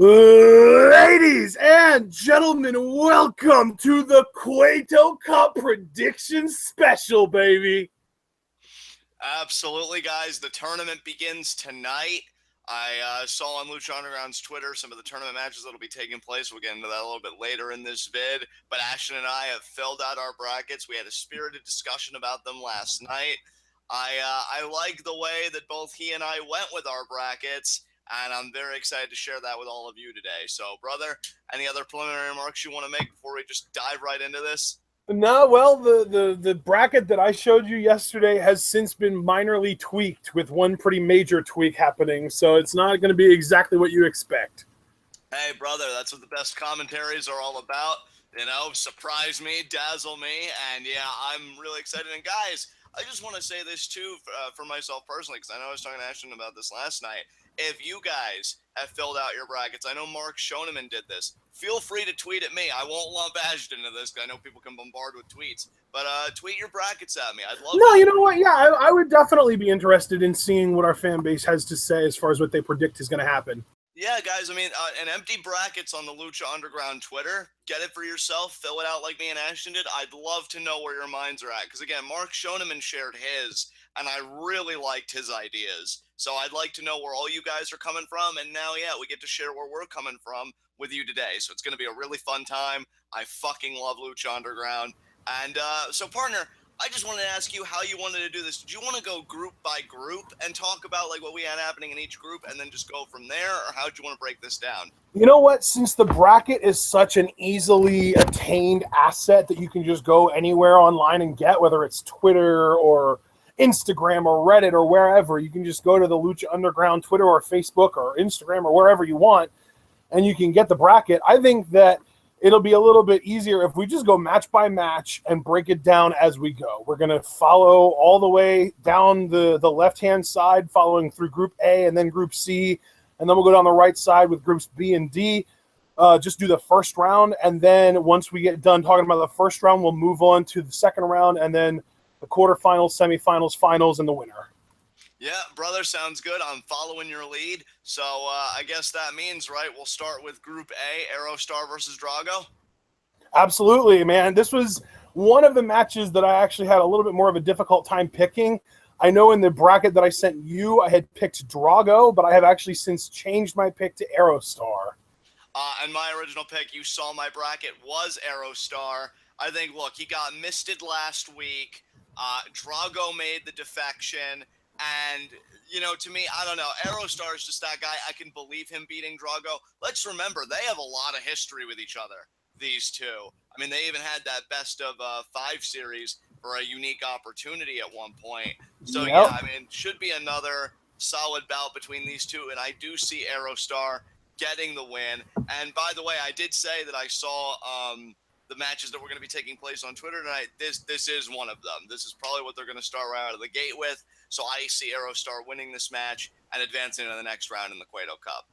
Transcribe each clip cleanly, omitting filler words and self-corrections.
Ladies and gentlemen, welcome to the Cueto Cup Prediction Special, baby. Absolutely, guys. The tournament begins tonight. I saw on Lucha Underground's Twitter some of the tournament matches that will be taking place. We'll get into that a little bit later in this vid. But Ashton and I have filled out our brackets. We had a spirited discussion about them last night. I like the way that both he and I went with our brackets, and I'm very excited to share that with all of you today. So, brother, any other preliminary remarks you want to make before we just dive right into this? No, well, the bracket that I showed you yesterday has since been minorly tweaked with one pretty major tweak happening, so it's not going to be exactly what you expect. Hey, brother, that's what the best commentaries are all about. You know, surprise me, dazzle me, and yeah, I'm really excited. And guys, I just want to say this too for myself personally, because I know I was talking to Ashton about this last night. If you guys have filled out your brackets, I know Mark Schoeneman did this. Feel free to tweet at me. I won't lump Ashton into this because I know people can bombard with tweets. But tweet your brackets at me. I'd love No, that. you know what? Yeah, I would definitely be interested in seeing what our fan base has to say as far as what they predict is going to happen. Yeah, guys, I mean, an empty brackets on the Lucha Underground Twitter. Get it for yourself. Fill it out like me and Ashton did. I'd love to know where your minds are at. Because, again, Mark Schoeneman shared his, and I really liked his ideas. So I'd like to know where all you guys are coming from. And now, yeah, we get to share where we're coming from with you today. So it's going to be a really fun time. I fucking love Lucha Underground. And so, partner, I just wanted to ask you how you wanted to do this. Did you want to go group by group and talk about like what we had happening in each group and then just go from there? Or how did you want to break this down? You know what? Since the bracket is such an easily attained asset that you can just go anywhere online and get, whether it's Twitter or Instagram or Reddit or wherever, you can just go to the Lucha Underground Twitter or Facebook or Instagram or wherever you want, and you can get the bracket. I think that it'll be a little bit easier if we just go match by match and break it down as we go. We're going to follow all the way down the left-hand side, following through Group A and then Group C, and then we'll go down the right side with Groups B and D. Just do the first round, and then once we get done talking about the first round, we'll move on to the second round, and then the quarterfinals, semifinals, finals, and the winner. Yeah, brother, sounds good. I'm following your lead. So I guess that means, right, we'll start with Group A, Aerostar versus Drago. Absolutely, man. This was one of the matches that I actually had a little bit more of a difficult time picking. I know in the bracket that I sent you, I had picked Drago, but I have actually since changed my pick to Aerostar. And my original pick, you saw my bracket, was Aerostar. I think, look, he got misted last week. Drago made the defection. And, you know, to me, I don't know. Aerostar is just that guy. I can believe him beating Drago. Let's remember, they have a lot of history with each other, these two. I mean, they even had that best of 5 series for a unique opportunity at one point. So, Yep. yeah, I mean, should be another solid bout between these two. And I do see Aerostar getting the win. And by the way, I did say that I saw the matches that were going to be taking place on Twitter tonight. This is one of them. This is probably what they're going to start right out of the gate with. So I see Aerostar winning this match and advancing to the next round in the Cueto Cup.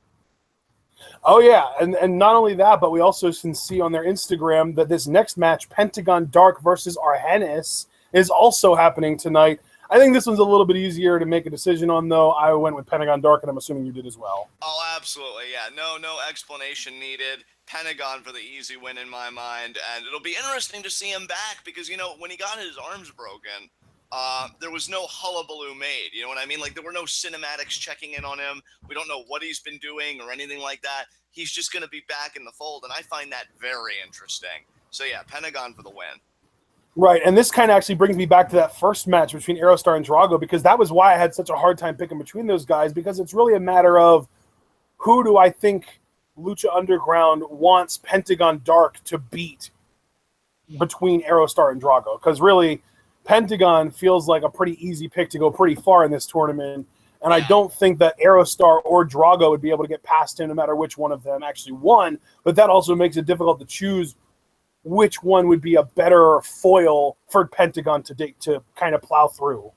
Oh, yeah. And not only that, but we also can see on their Instagram that this next match, Pentagon Dark versus Argenis, is also happening tonight. I think this one's a little bit easier to make a decision on, though. I went with Pentagon Dark, and I'm assuming you did as well. Oh, absolutely, yeah. No explanation needed. Pentagon for the easy win in my mind. And it'll be interesting to see him back because, you know, when he got his arms broken, there was no hullabaloo made. You know what I mean? Like, there were no cinematics checking in on him. We don't know what he's been doing or anything like that. He's just going to be back in the fold, and I find that very interesting. So, yeah, Pentagon for the win. Right, and this kind of actually brings me back to that first match between Aerostar and Drago, because that was why I had such a hard time picking between those guys, because it's really a matter of who do I think Lucha Underground wants Pentagon Dark to beat between Aerostar and Drago, because really Pentagon feels like a pretty easy pick to go pretty far in this tournament, and I don't think that Aerostar or Drago would be able to get past him no matter which one of them actually won, but that also makes it difficult to choose which one would be a better foil for Pentagon to kind of plow through.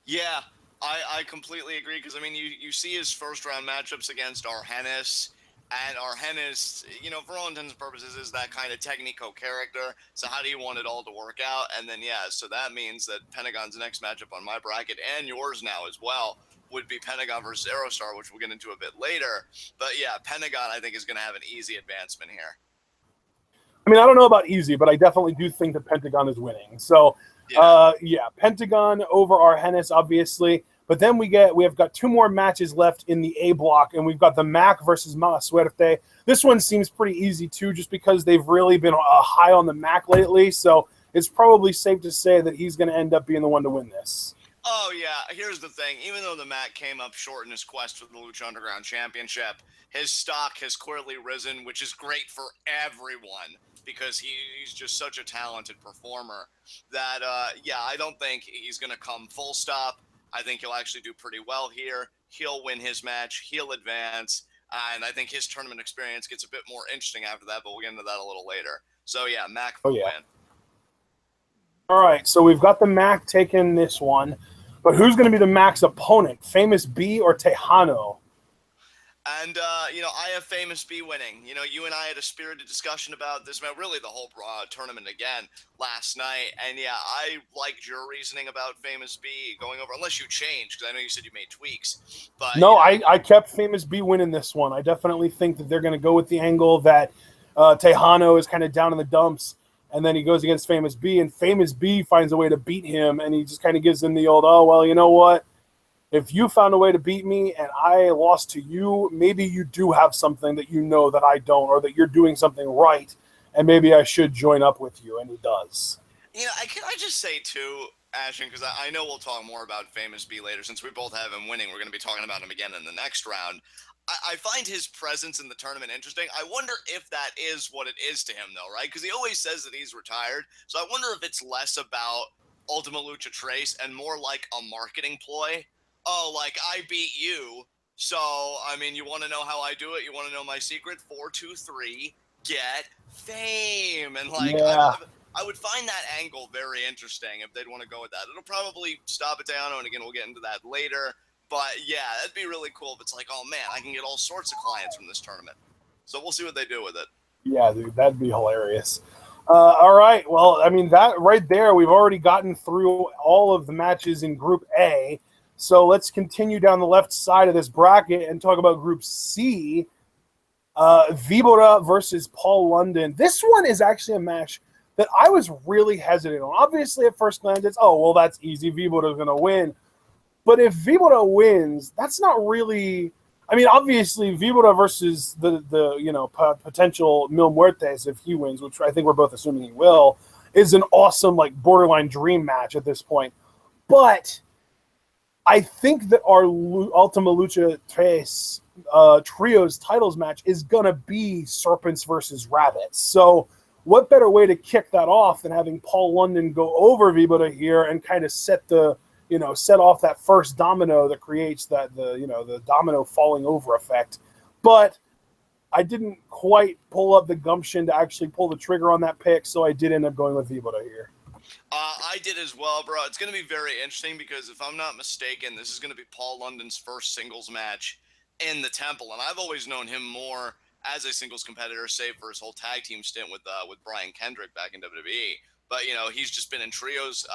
Yeah, I completely agree, because, I mean, you see his first-round matchups against Argenis, and Argenis, you know, for all intents and purposes, is that kind of technico character, so how do you want it all to work out? And then, yeah, so that means that Pentagon's next matchup on my bracket, and yours now as well, would be Pentagon versus Aerostar, which we'll get into a bit later. But yeah, Pentagon, I think, is going to have an easy advancement here. I mean, I don't know about easy, but I definitely do think that Pentagon is winning. So, yeah, Pentagon over Argenis, obviously. But then we have got 2 more matches left in the A block, and we've got the Mac versus Mala Suerte. This one seems pretty easy, too, just because they've really been high on the Mac lately. So it's probably safe to say that he's going to end up being the one to win this. Oh, yeah. Here's the thing. Even though the Mac came up short in his quest for the Lucha Underground Championship, his stock has clearly risen, which is great for everyone because he's just such a talented performer that, yeah, I don't think he's going to come full stop. I think he'll actually do pretty well here. He'll win his match. He'll advance. And I think his tournament experience gets a bit more interesting after that, but we'll get into that a little later. So, yeah, Mac for the win. All right, so we've got the Mac taking this one, but who's going to be the Mac's opponent, Famous B or Tejano? And, you know, I have Famous B winning. You know, you and I had a spirited discussion about this, really the whole tournament again last night. And, yeah, I liked your reasoning about Famous B going over, unless you changed, because I know you said you made tweaks. But no, I kept Famous B winning this one. I definitely think that they're going to go with the angle that Tejano is kind of down in the dumps, and then he goes against Famous B, and Famous B finds a way to beat him, and he just kind of gives him the old, oh, well, you know what? If you found a way to beat me and I lost to you, maybe you do have something that you know that I don't, or that you're doing something right, and maybe I should join up with you, and he does. You know, can I just say, too, Ashton, because I know we'll talk more about Famous B later. Since we both have him winning, we're going to be talking about him again in the next round. I find his presence in the tournament interesting. I wonder if that is what it is to him, though, right? Because he always says that he's retired. So I wonder if it's less about Ultima Lucha Trace and more like a marketing ploy. Oh, like, I beat you. So, I mean, you want to know how I do it? You want to know my secret? 423, get fame. And, like, yeah. I would find that angle very interesting if they'd want to go with that. It'll probably stop it down, and again, we'll get into that later. But, yeah, that'd be really cool if it's like, oh, man, I can get all sorts of clients from this tournament. So we'll see what they do with it. Yeah, dude, that'd be hilarious. All right, well, I mean, that right there, we've already gotten through all of the matches in Group A. So let's continue down the left side of this bracket and talk about Group C. Vibora versus Paul London. This one is actually a match that I was really hesitant on. Obviously, at first glance, it's, oh, well, that's easy. Vibora's going to win. But if Vibora wins, that's not really... I mean, obviously, Vibora versus the potential Mil Muertes, if he wins, which I think we're both assuming he will, is an awesome, like, borderline dream match at this point. But I think that our Ultima Lucha Tres Trios titles match is going to be Serpents versus Rabbits. So what better way to kick that off than having Paul London go over Vibora here and kind of set off that first domino that creates the domino falling over effect. But I didn't quite pull up the gumption to actually pull the trigger on that pick, so I did end up going with Vibora here. I did as well, bro. It's going to be very interesting because if I'm not mistaken, this is going to be Paul London's first singles match in the Temple, and I've always known him more as a singles competitor, save for his whole tag team stint with Brian Kendrick back in WWE. But, you know, he's just been in trios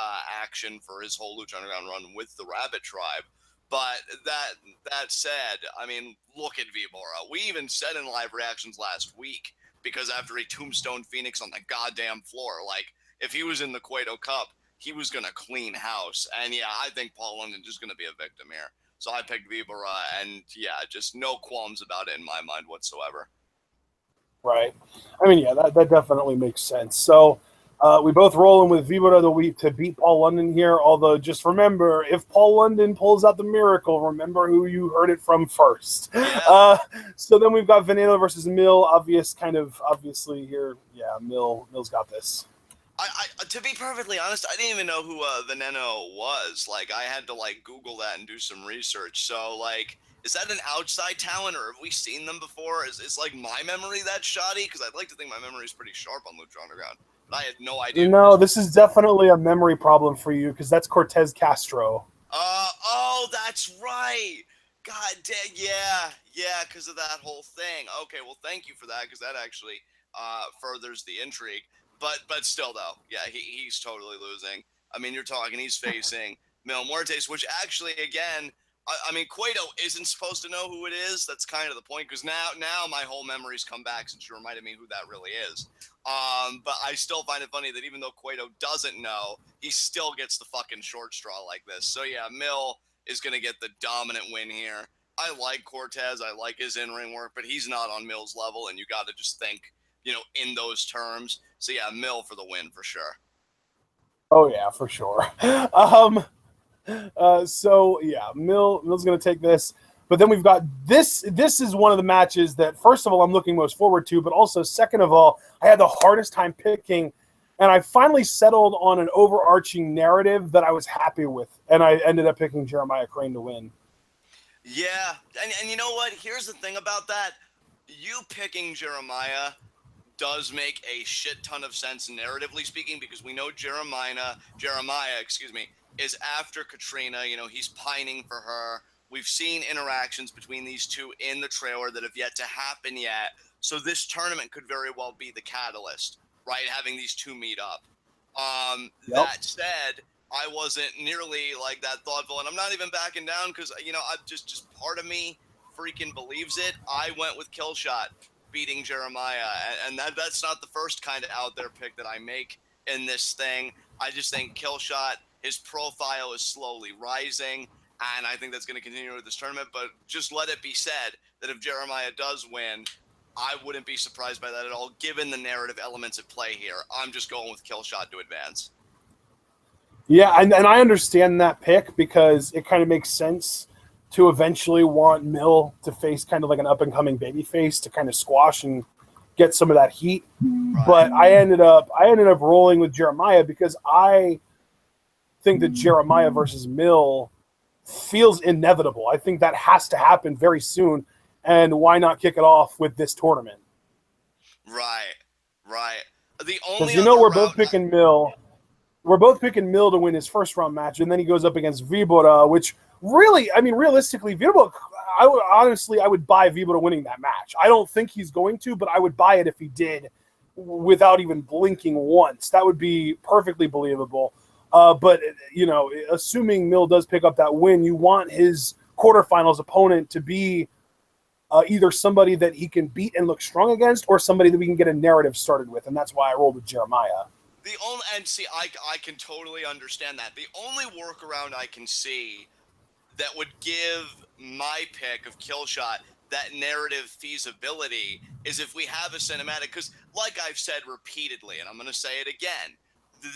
action for his whole Lucha Underground run with the Rabbit Tribe. But that said, I mean, look at Vibora. We even said in live reactions last week, because after he tombstone Phoenix on the goddamn floor, like, if he was in the Cueto Cup, he was going to clean house. And, yeah, I think Paul London is going to be a victim here. So I picked Vibora, and, yeah, just no qualms about it in my mind whatsoever. Right. I mean, yeah, that definitely makes sense. So we both rolling with Vibora to beat Paul London here, although just remember, if Paul London pulls out the miracle, remember who you heard it from first. Yeah. So then we've got Veneno versus Mill, obviously here. Yeah, Mill's got this. I to be perfectly honest, I didn't even know who Veneno was. Like, I had to, like, Google that and do some research. So, like, is that an outside talent, or have we seen them before? Is like, my memory that shoddy? Because I'd like to think my memory is pretty sharp on Lucha Underground. But I had no idea. No, this is definitely a memory problem for you, because that's Cortez Castro. Oh, that's right. God damn, yeah, because of that whole thing. Okay, well, thank you for that, because that actually furthers the intrigue. But still, though, yeah, he's totally losing. I mean, you're talking, he's facing Mil Muertes, which actually, again, I mean, Cueto isn't supposed to know who it is. That's kind of the point, because now my whole memories come back since you reminded me who that really is. But I still find it funny that even though Cueto doesn't know, he still gets the fucking short straw like this. So yeah, Mill is going to get the dominant win here. I like Cortez. I like his in-ring work, but he's not on Mill's level, and you got to just think, in those terms. So yeah, Mill for the win for sure. Oh yeah, for sure. So yeah, Mill's going to take this, but then we've got this. This is one of the matches that, first of all, I'm looking most forward to, but also, second of all, I had the hardest time picking, and I finally settled on an overarching narrative that I was happy with, and I ended up picking Jeremiah Crane to win. Yeah, and you know what? Here's the thing about that. You picking Jeremiah does make a shit ton of sense narratively speaking, because we know Jeremiah, is after Katrina. He's pining for her. We've seen interactions between these two in the trailer that have yet to happen yet. So this tournament could very well be the catalyst, right? Having these two meet up. Yep. That said, I wasn't nearly like that thoughtful, and I'm not even backing down because I just part of me freaking believes it. I went with Killshot beating Jeremiah, and that's not the first kind of out there pick that I make in this thing. I just think Killshot, his profile is slowly rising, and I think that's going to continue with this tournament. But just let it be said that if Jeremiah does win, I wouldn't be surprised by that at all, given the narrative elements at play here. I'm just going with Killshot to advance. Yeah, and I understand that pick because it kind of makes sense to eventually want Mill to face kind of like an up-and-coming babyface to kind of squash and get some of that heat. Right. But I ended up rolling with Jeremiah because I think that Jeremiah versus Mill feels inevitable. I think that has to happen very soon, and why not kick it off with this tournament? Right. The only we're both picking Mill. We're both picking Mill to win his first round match, and then he goes up against Vibora, which really, I mean, realistically, Vibora, I would buy Vibora winning that match. I don't think he's going to, but I would buy it if he did without even blinking once. That would be perfectly believable. But, assuming Mill does pick up that win, you want his quarterfinals opponent to be either somebody that he can beat and look strong against, or somebody that we can get a narrative started with, and that's why I rolled with Jeremiah. I can totally understand that. The only workaround I can see that would give my pick of Killshot that narrative feasibility is if we have a cinematic, because like I've said repeatedly, and I'm going to say it again,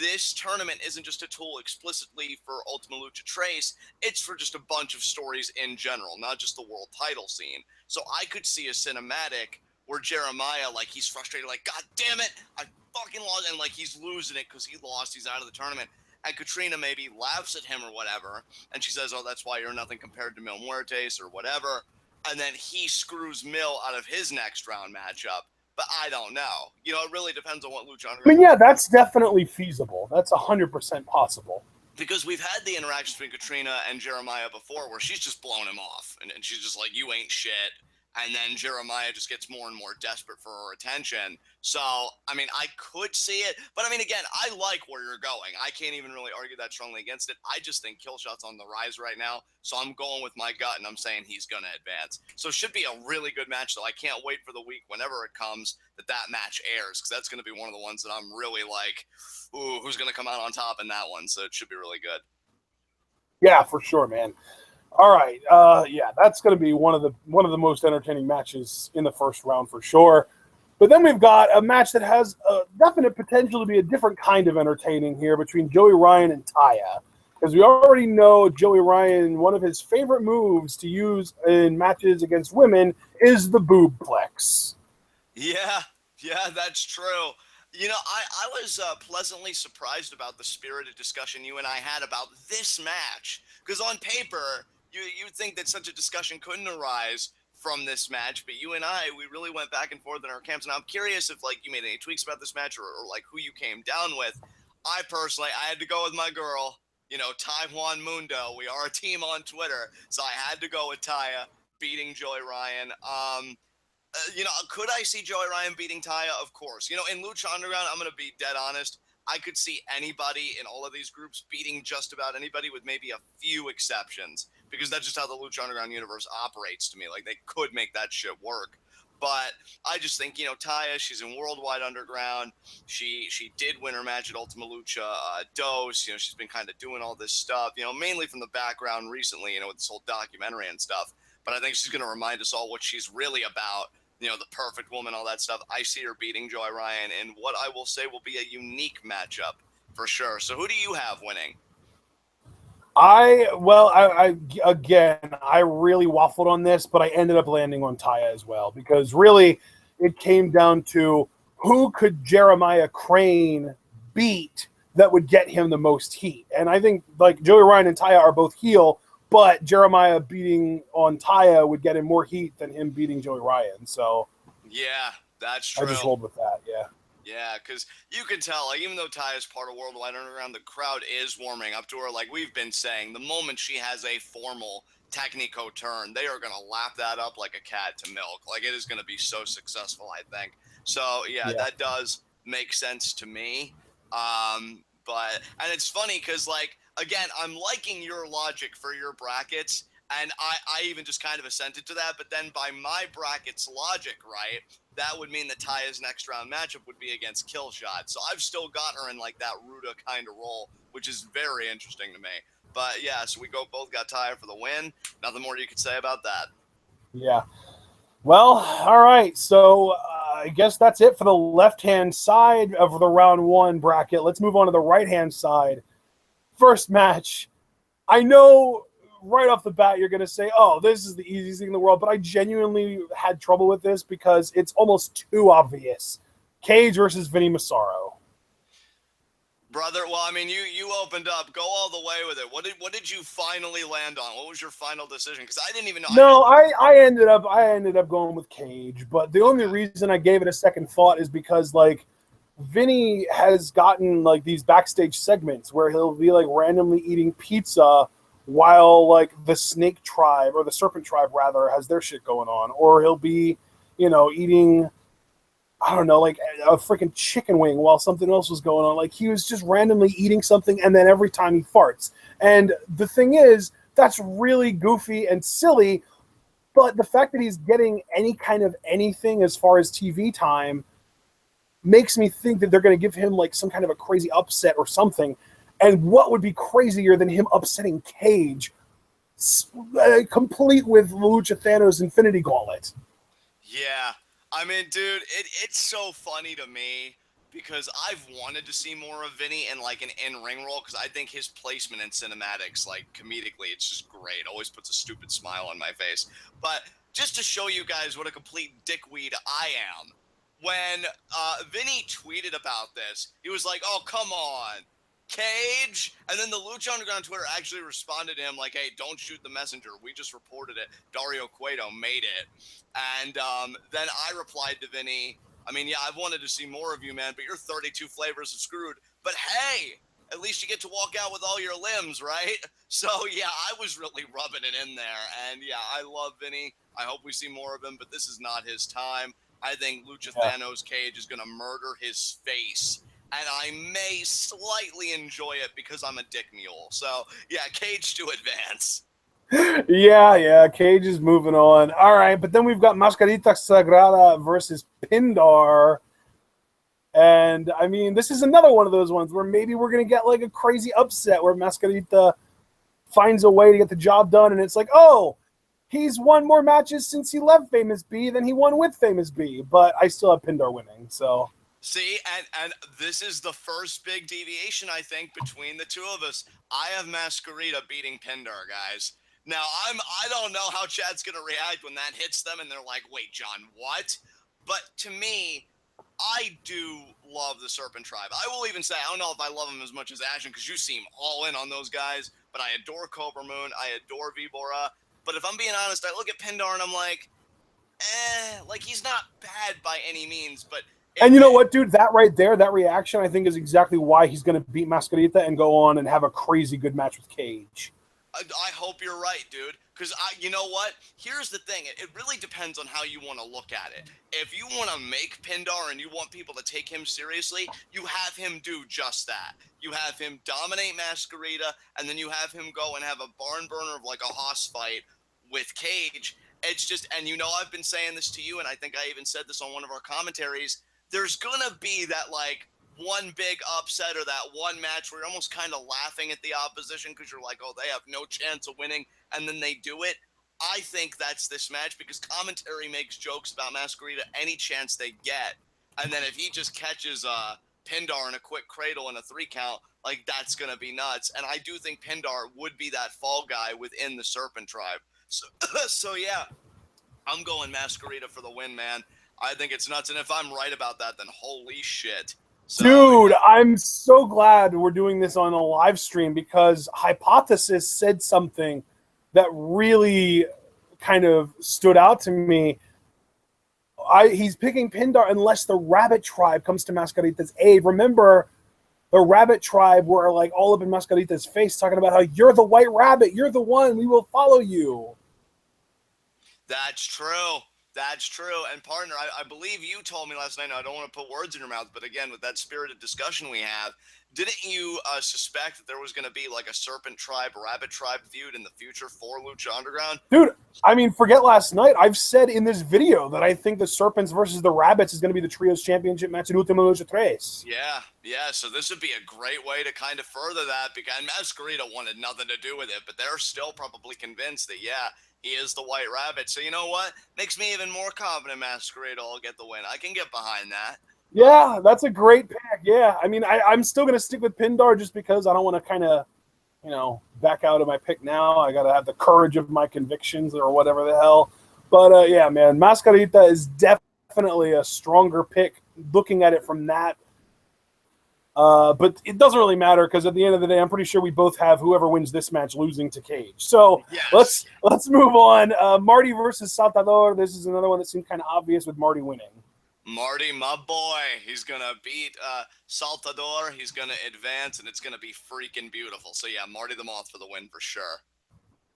this tournament isn't just a tool explicitly for Ultima Lucha Trace, it's for just a bunch of stories in general, not just the world title scene. So I could see a cinematic where Jeremiah, like, he's frustrated, like, God damn it, I fucking lost, and like he's losing it because he lost, he's out of the tournament. And Katrina maybe laughs at him or whatever, and she says, oh, that's why you're nothing compared to Mil Muertes or whatever. And then he screws Mill out of his next round matchup. But I don't know. It really depends on what Lucha Underground. I mean, yeah, that's definitely feasible. That's 100% possible. Because we've had the interaction between Katrina and Jeremiah before where she's just blown him off. And she's just like, you ain't shit. And then Jeremiah just gets more and more desperate for her attention. So, I mean, I could see it. But, I mean, again, I like where you're going. I can't even really argue that strongly against it. I just think Killshot's on the rise right now. So I'm going with my gut, and I'm saying he's going to advance. So it should be a really good match, though. I can't wait for the week, whenever it comes, that match airs. Because that's going to be one of the ones that I'm really like, ooh, who's going to come out on top in that one? So it should be really good. Yeah, for sure, man. All right, yeah, that's going to be one of the most entertaining matches in the first round for sure. But then we've got a match that has a definite potential to be a different kind of entertaining here between Joey Ryan and Taya, because we already know Joey Ryan, one of his favorite moves to use in matches against women is the boob flex. Yeah, that's true. I was pleasantly surprised about the spirited discussion you and I had about this match, because on paper, you'd think that such a discussion couldn't arise from this match, but you and we really went back and forth in our camps, and I'm curious if, like, you made any tweaks about this match or like, who you came down with. I had to go with my girl, Taiwan Mundo. We are a team on Twitter, so I had to go with Taya beating Joey Ryan. Could I see Joey Ryan beating Taya? Of course. In Lucha Underground, I'm going to be dead honest, I could see anybody in all of these groups beating just about anybody with maybe a few exceptions. because that's just how the Lucha Underground universe operates to me. Like, they could make that shit work. But I just think, you know, Taya, she's in Worldwide Underground. She did win her match at Ultima Lucha Dos. You know, she's been kind of doing all this stuff, you know, mainly from the background recently, you know, with this whole documentary and stuff. But I think she's going to remind us all what she's really about, you know, the perfect woman, all that stuff. I see her beating Joy Ryan in what I will say will be a unique matchup for sure. So who do you have winning? I again, I really waffled on this, but I ended up landing on Taya as well, because really it came down to who could Jeremiah Crane beat that would get him the most heat. And I think like Joey Ryan and Taya are both heel, but Jeremiah beating on Taya would get him more heat than him beating Joey Ryan. So yeah, that's true. I just rolled with that. Yeah. Yeah, because you can tell, like, even though Ty is part of Worldwide Underground, the crowd is warming up to her. Like we've been saying, the moment she has a formal Technico turn, they are going to lap that up like a cat to milk. Like, it is going to be so successful, I think. So, yeah, that does make sense to me. And it's funny because, like, again, I'm liking your logic for your brackets. And I even just kind of assented to that. But then by my brackets logic, right, that would mean that Taya's next round matchup would be against Killshot. So I've still got her in like that Ruda kind of role, which is very interesting to me. But yeah, so we both got Taya for the win. Nothing more you could say about that. Yeah. Well, all right. So I guess that's it for the left-hand side of the round one bracket. Let's move on to the right-hand side. First match. I know right off the bat you're going to say, oh, this is the easiest thing in the world, but I genuinely had trouble with this because it's almost too obvious. Cage versus Vinny Massaro. Brother, well, I mean, you opened up. Go all the way with it. What did you finally land on? What was your final decision? Because I didn't even know. No, I ended up going with Cage, but the only reason I gave it a second thought is because, like, Vinny has gotten, like, these backstage segments where he'll be, like, randomly eating pizza while, like, the Snake Tribe, or the Serpent Tribe, rather, has their shit going on. Or he'll be, you know, eating, I don't know, like, a freaking chicken wing while something else was going on. Like, he was just randomly eating something, and then every time he farts. And the thing is, that's really goofy and silly, but the fact that he's getting any kind of anything as far as TV time makes me think that they're going to give him, like, some kind of a crazy upset or something. And what would be crazier than him upsetting Cage, complete with Lucha Thanos Infinity Gauntlet? Yeah. I mean, dude, it's so funny to me because I've wanted to see more of Vinny in, like, an in-ring role because I think his placement in cinematics, like, comedically, it's just great. Always puts a stupid smile on my face. But just to show you guys what a complete dickweed I am, when Vinny tweeted about this, he was like, oh, come on. Cage, and then the Lucha Underground Twitter actually responded to him like, hey, don't shoot the messenger. We just reported it. Dario Cueto made it. And then I replied to Vinny, I mean, yeah, I've wanted to see more of you, man, but you're 32 flavors of screwed. But hey, at least you get to walk out with all your limbs, right? So, yeah, I was really rubbing it in there. And, yeah, I love Vinny. I hope we see more of him, but this is not his time. I think Lucha Thanos Cage is going to murder his face. And I may slightly enjoy it because I'm a dick mule. So, yeah, Cage to advance. Yeah, Cage is moving on. All right, but then we've got Mascarita Sagrada versus Pindar. And, I mean, this is another one of those ones where maybe we're going to get, like, a crazy upset where Mascarita finds a way to get the job done. And it's like, oh, he's won more matches since he left Famous B than he won with Famous B. But I still have Pindar winning, so... See, and this is the first big deviation, I think, between the two of us. I have Mascarita beating Pindar, guys. Now, I don't know how Chad's going to react when that hits them, and they're like, wait, John, what? But to me, I do love the Serpent Tribe. I will even say, I don't know if I love them as much as Ashen, because you seem all in on those guys, but I adore Cobra Moon, I adore Vibora. But if I'm being honest, I look at Pindar and I'm like, like, he's not bad by any means, but... And you know what, dude? That right there, that reaction, I think is exactly why he's going to beat Mascarita and go on and have a crazy good match with Cage. I hope you're right, dude. Because you know what? Here's the thing. It really depends on how you want to look at it. If you want to make Pindar and you want people to take him seriously, you have him do just that. You have him dominate Masquerita, and then you have him go and have a barn burner of like a hoss fight with Cage. It's just, and you know, I've been saying this to you, and I think I even said this on one of our commentaries. There's gonna be that like one big upset or that one match where you're almost kind of laughing at the opposition because you're like, oh, they have no chance of winning, and then they do it. I think that's this match because commentary makes jokes about Masquerita any chance they get, and then if he just catches Pindar in a quick cradle and a 3 count, like that's gonna be nuts. And I do think Pindar would be that fall guy within the Serpent Tribe. So, so yeah, I'm going Masquerita for the win, man. I think it's nuts, and if I'm right about that, then holy shit. So, Dude, I'm so glad we're doing this on a live stream because Hypothesis said something that really kind of stood out to me. He's picking Pindar unless the Rabbit Tribe comes to Mascarita's aid. Remember, the Rabbit Tribe were like all up in Mascarita's face talking about how you're the White Rabbit, you're the one, we will follow you. That's true. That's true. And partner, I believe you told me last night, I don't want to put words in your mouth, but again, with that spirited discussion we have, didn't you suspect that there was going to be like a Serpent Tribe, Rabbit Tribe feud in the future for Lucha Underground? Dude, I mean, forget last night. I've said in this video that I think the Serpents versus the Rabbits is going to be the Trios Championship match in Ultima Lucha 3. Yeah. So this would be a great way to kind of further that because Masquerita wanted nothing to do with it, but they're still probably convinced that, yeah, he is the White Rabbit. So you know what? Makes me even more confident Masquerita will get the win. I can get behind that. Yeah, that's a great pick. Yeah, I mean, I'm still going to stick with Pindar just because I don't want to kind of, back out of my pick now. I got to have the courage of my convictions or whatever the hell. But, yeah, man, Mascarita is definitely a stronger pick looking at it from that. But it doesn't really matter because at the end of the day, I'm pretty sure we both have whoever wins this match losing to Cage. So yes. let's move on. Marty versus Saltador. This is another one that seemed kind of obvious with Marty winning. Marty, my boy, he's going to beat Saltador. He's going to advance, and it's going to be freaking beautiful. So, yeah, Marty the Moth for the win for sure.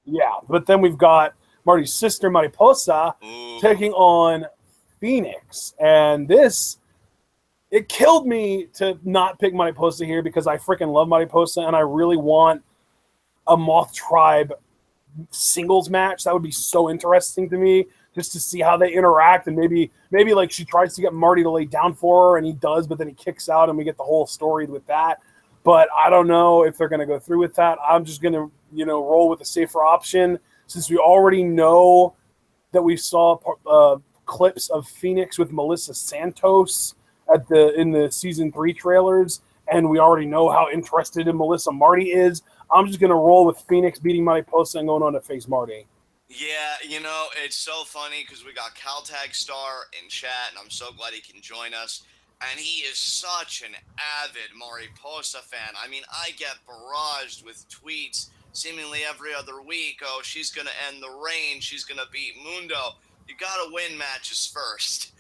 Yeah, but then we've got Marty's sister, Mariposa, taking on Phoenix. And this, it killed me to not pick Mariposa here because I freaking love Mariposa, and I really want a Moth Tribe singles match. That would be so interesting to me. Just to see how they interact, and maybe like she tries to get Marty to lay down for her, and he does, but then he kicks out, and we get the whole story with that. But I don't know if they're going to go through with that. I'm just going to, roll with the safer option since we already know that we saw clips of Phoenix with Melissa Santos in the season 3 trailers, and we already know how interested in Melissa Marty is. I'm just going to roll with Phoenix beating Mariposa and going on to face Marty. Yeah, it's so funny because we got Caltag Star in chat, and I'm so glad he can join us. And he is such an avid Mariposa fan. I mean, I get barraged with tweets seemingly every other week. Oh, she's going to end the reign. She's going to beat Mundo. You got to win matches first.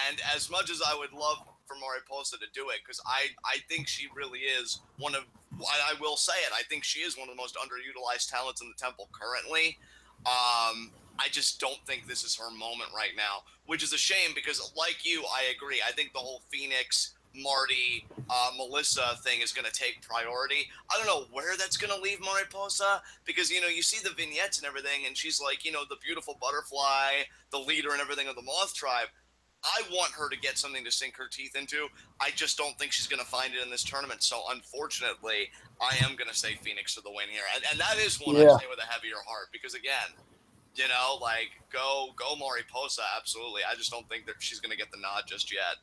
And as much as I would love for Mariposa to do it, because I think she really is I will say it, I think she is one of the most underutilized talents in the Temple currently. I just don't think this is her moment right now, which is a shame because, like you, I agree. I think the whole Phoenix, Marty, Melissa thing is going to take priority. I don't know where that's going to leave Mariposa because, you see the vignettes and everything, and she's like, the beautiful butterfly, the leader and everything of the Moth Tribe. I want her to get something to sink her teeth into. I just don't think she's going to find it in this tournament. So, unfortunately, I am going to say Phoenix to the win here. And that is one I say with a heavier heart because, again, go Mariposa, absolutely. I just don't think that she's going to get the nod just yet.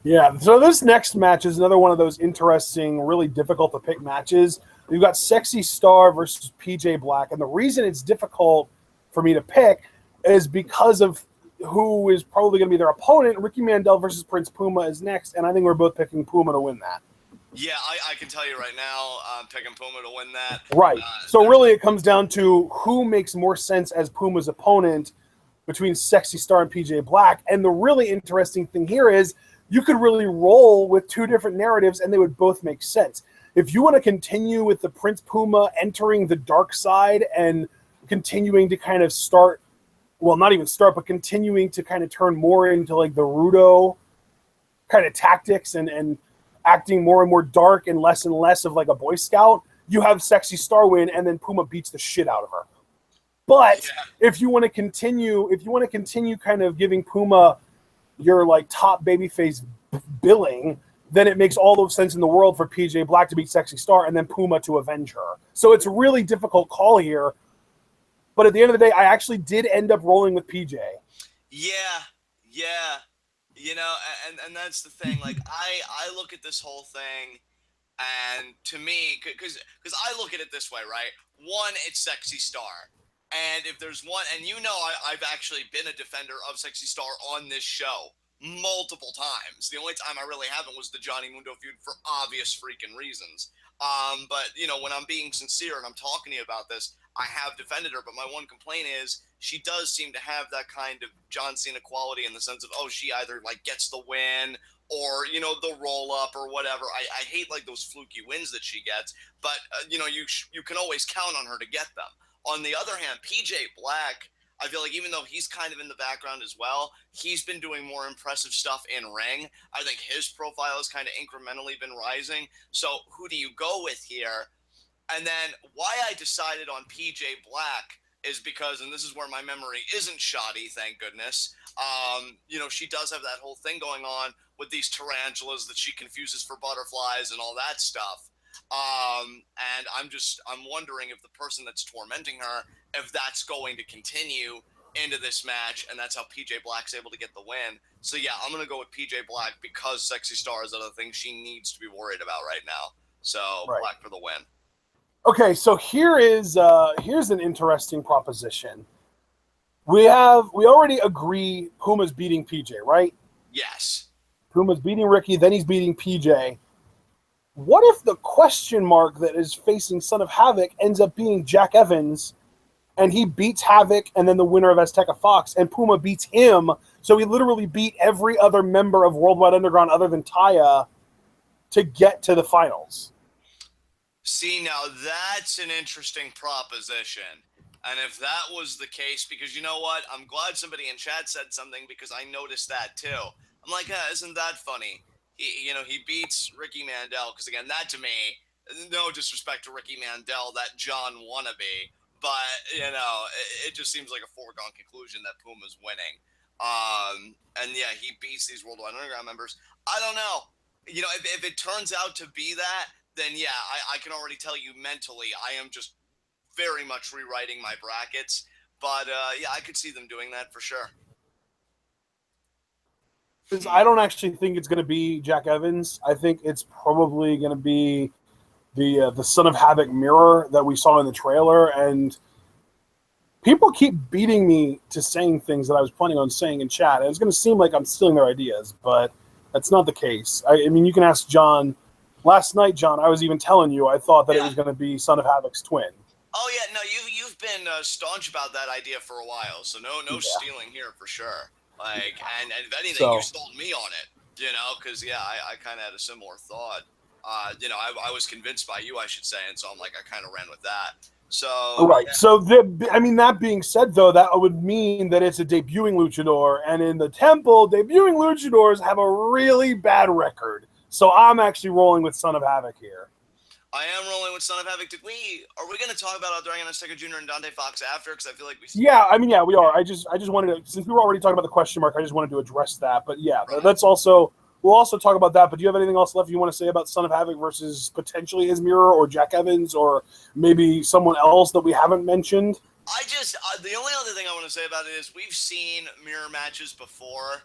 Yeah, so this next match is another one of those interesting, really difficult to pick matches. We've got Sexy Star versus PJ Black. And the reason it's difficult for me to pick is because of who is probably going to be their opponent. Ricky Mandel versus Prince Puma is next, and I think we're both picking Puma to win that. Yeah, I can tell you right now, I'm picking Puma to win that. Right. So really it comes down to who makes more sense as Puma's opponent between Sexy Star and PJ Black. And the really interesting thing here is you could really roll with two different narratives and they would both make sense. if you want to continue with the Prince Puma entering the dark side and continuing to kind of start, well, not even start, but continuing to kind of turn more into like the Rudo kind of tactics and acting more and more dark and less of like a Boy Scout, you have Sexy Star win, and then Puma beats the shit out of her. But if you want to continue kind of giving Puma your like top babyface billing, then it makes all the sense in the world for PJ Black to beat Sexy Star and then Puma to avenge her. So it's a really difficult call here. But at the end of the day, I actually did end up rolling with PJ. Yeah. You know, and that's the thing. Like, I look at this whole thing, and to me, because I look at it this way, right? One, it's Sexy Star. And if there's one, and you know, I've actually been a defender of Sexy Star on this show multiple times. The only time I really haven't was the Johnny Mundo feud for obvious freaking reasons. But, you know, when I'm being sincere and I'm talking to you about this, I have defended her, but my one complaint is she does seem to have that kind of John Cena quality in the sense of, oh, she either like gets the win or, you know, the roll up or whatever. I hate like those fluky wins that she gets, but you know, you can always count on her to get them. On the other hand, PJ Black, I feel like even though he's kind of in the background as well, he's been doing more impressive stuff in ring. I think his profile has kind of incrementally been rising. So who do you go with here? And then why I decided on PJ Black is because, and this is where my memory isn't shoddy, thank goodness, you know, she does have that whole thing going on with these tarantulas that she confuses for butterflies and all that stuff. And I'm wondering if the person that's tormenting her, if that's going to continue into this match, and that's how PJ Black's able to get the win. So yeah, I'm going to go with PJ Black because Sexy Star is another thing she needs to be worried about right now. So Black for the win. Okay, so here's an interesting proposition. We already agree Puma's beating PJ, right? Yes. Puma's beating Ricky, then he's beating PJ. What if the question mark that is facing Son of Havoc ends up being Jack Evans, and he beats Havoc and then the winner of Azteca Fox, and Puma beats him, so he literally beat every other member of Worldwide Underground other than Taya to get to the finals? See, now that's an interesting proposition. And if that was the case, because you know what? I'm glad somebody in chat said something because I noticed that too. I'm like, isn't that funny? He beats Ricky Mandel because, again, that to me, no disrespect to Ricky Mandel, that John wannabe, but, you know, it just seems like a foregone conclusion that Puma's winning. And yeah, he beats these Worldwide Underground members. I don't know. You know, if it turns out to be that, then yeah, I can already tell you mentally, I am just very much rewriting my brackets. But yeah, I could see them doing that for sure. I don't actually think it's going to be Jack Evans. I think it's probably going to be the Son of Havoc mirror that we saw in the trailer. And people keep beating me to saying things that I was planning on saying in chat. And it's going to seem like I'm stealing their ideas, but that's not the case. I mean, you can ask John. Last night, John, I was even telling you I thought that it was going to be Son of Havoc's twin. Oh yeah, no, you've been staunch about that idea for a while, so no stealing here for sure. Like, and if anything, you stole me on it, you know, because yeah, I kind of had a similar thought. You know, I was convinced by you, I should say, and so I'm like, I kind of ran with that. So right. Yeah. So that being said, though, that would mean that it's a debuting luchador, and in the Temple, debuting luchadors have a really bad record. So I'm actually rolling with Son of Havoc here. I am rolling with Son of Havoc. Are we going to talk about Dragon Azteca Jr. and Dante Fox after? Because I feel like we. Yeah, I mean, yeah, we are. I just wanted to, since we were already talking about the question mark, I just wanted to address that. But yeah, that's also, we'll also talk about that. But do you have anything else left you want to say about Son of Havoc versus potentially his mirror or Jack Evans or maybe someone else that we haven't mentioned? The only other thing I want to say about it is we've seen mirror matches before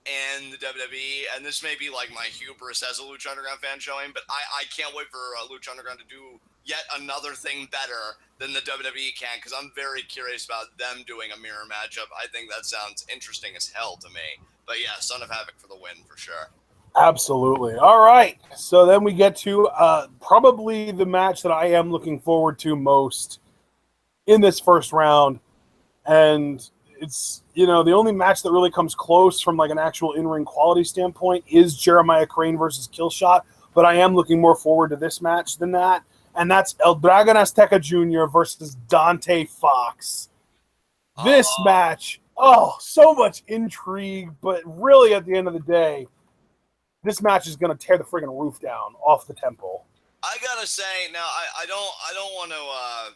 in the WWE, and this may be like my hubris as a Lucha Underground fan showing, but I can't wait for Lucha Underground to do yet another thing better than the WWE can, because I'm very curious about them doing a mirror matchup. I think that sounds interesting as hell to me. But yeah, Son of Havoc for the win for sure. Absolutely. All right. So then we get to probably the match that I am looking forward to most in this first round. And it's, you know, the only match that really comes close from like an actual in-ring quality standpoint is Jeremiah Crane versus Killshot. but I am looking more forward to this match than that. And that's El Dragon Azteca Jr. versus Dante Fox. This match, so much intrigue, but really at the end of the day, this match is going to tear the friggin' roof down off the temple. I gotta say, now I don't want to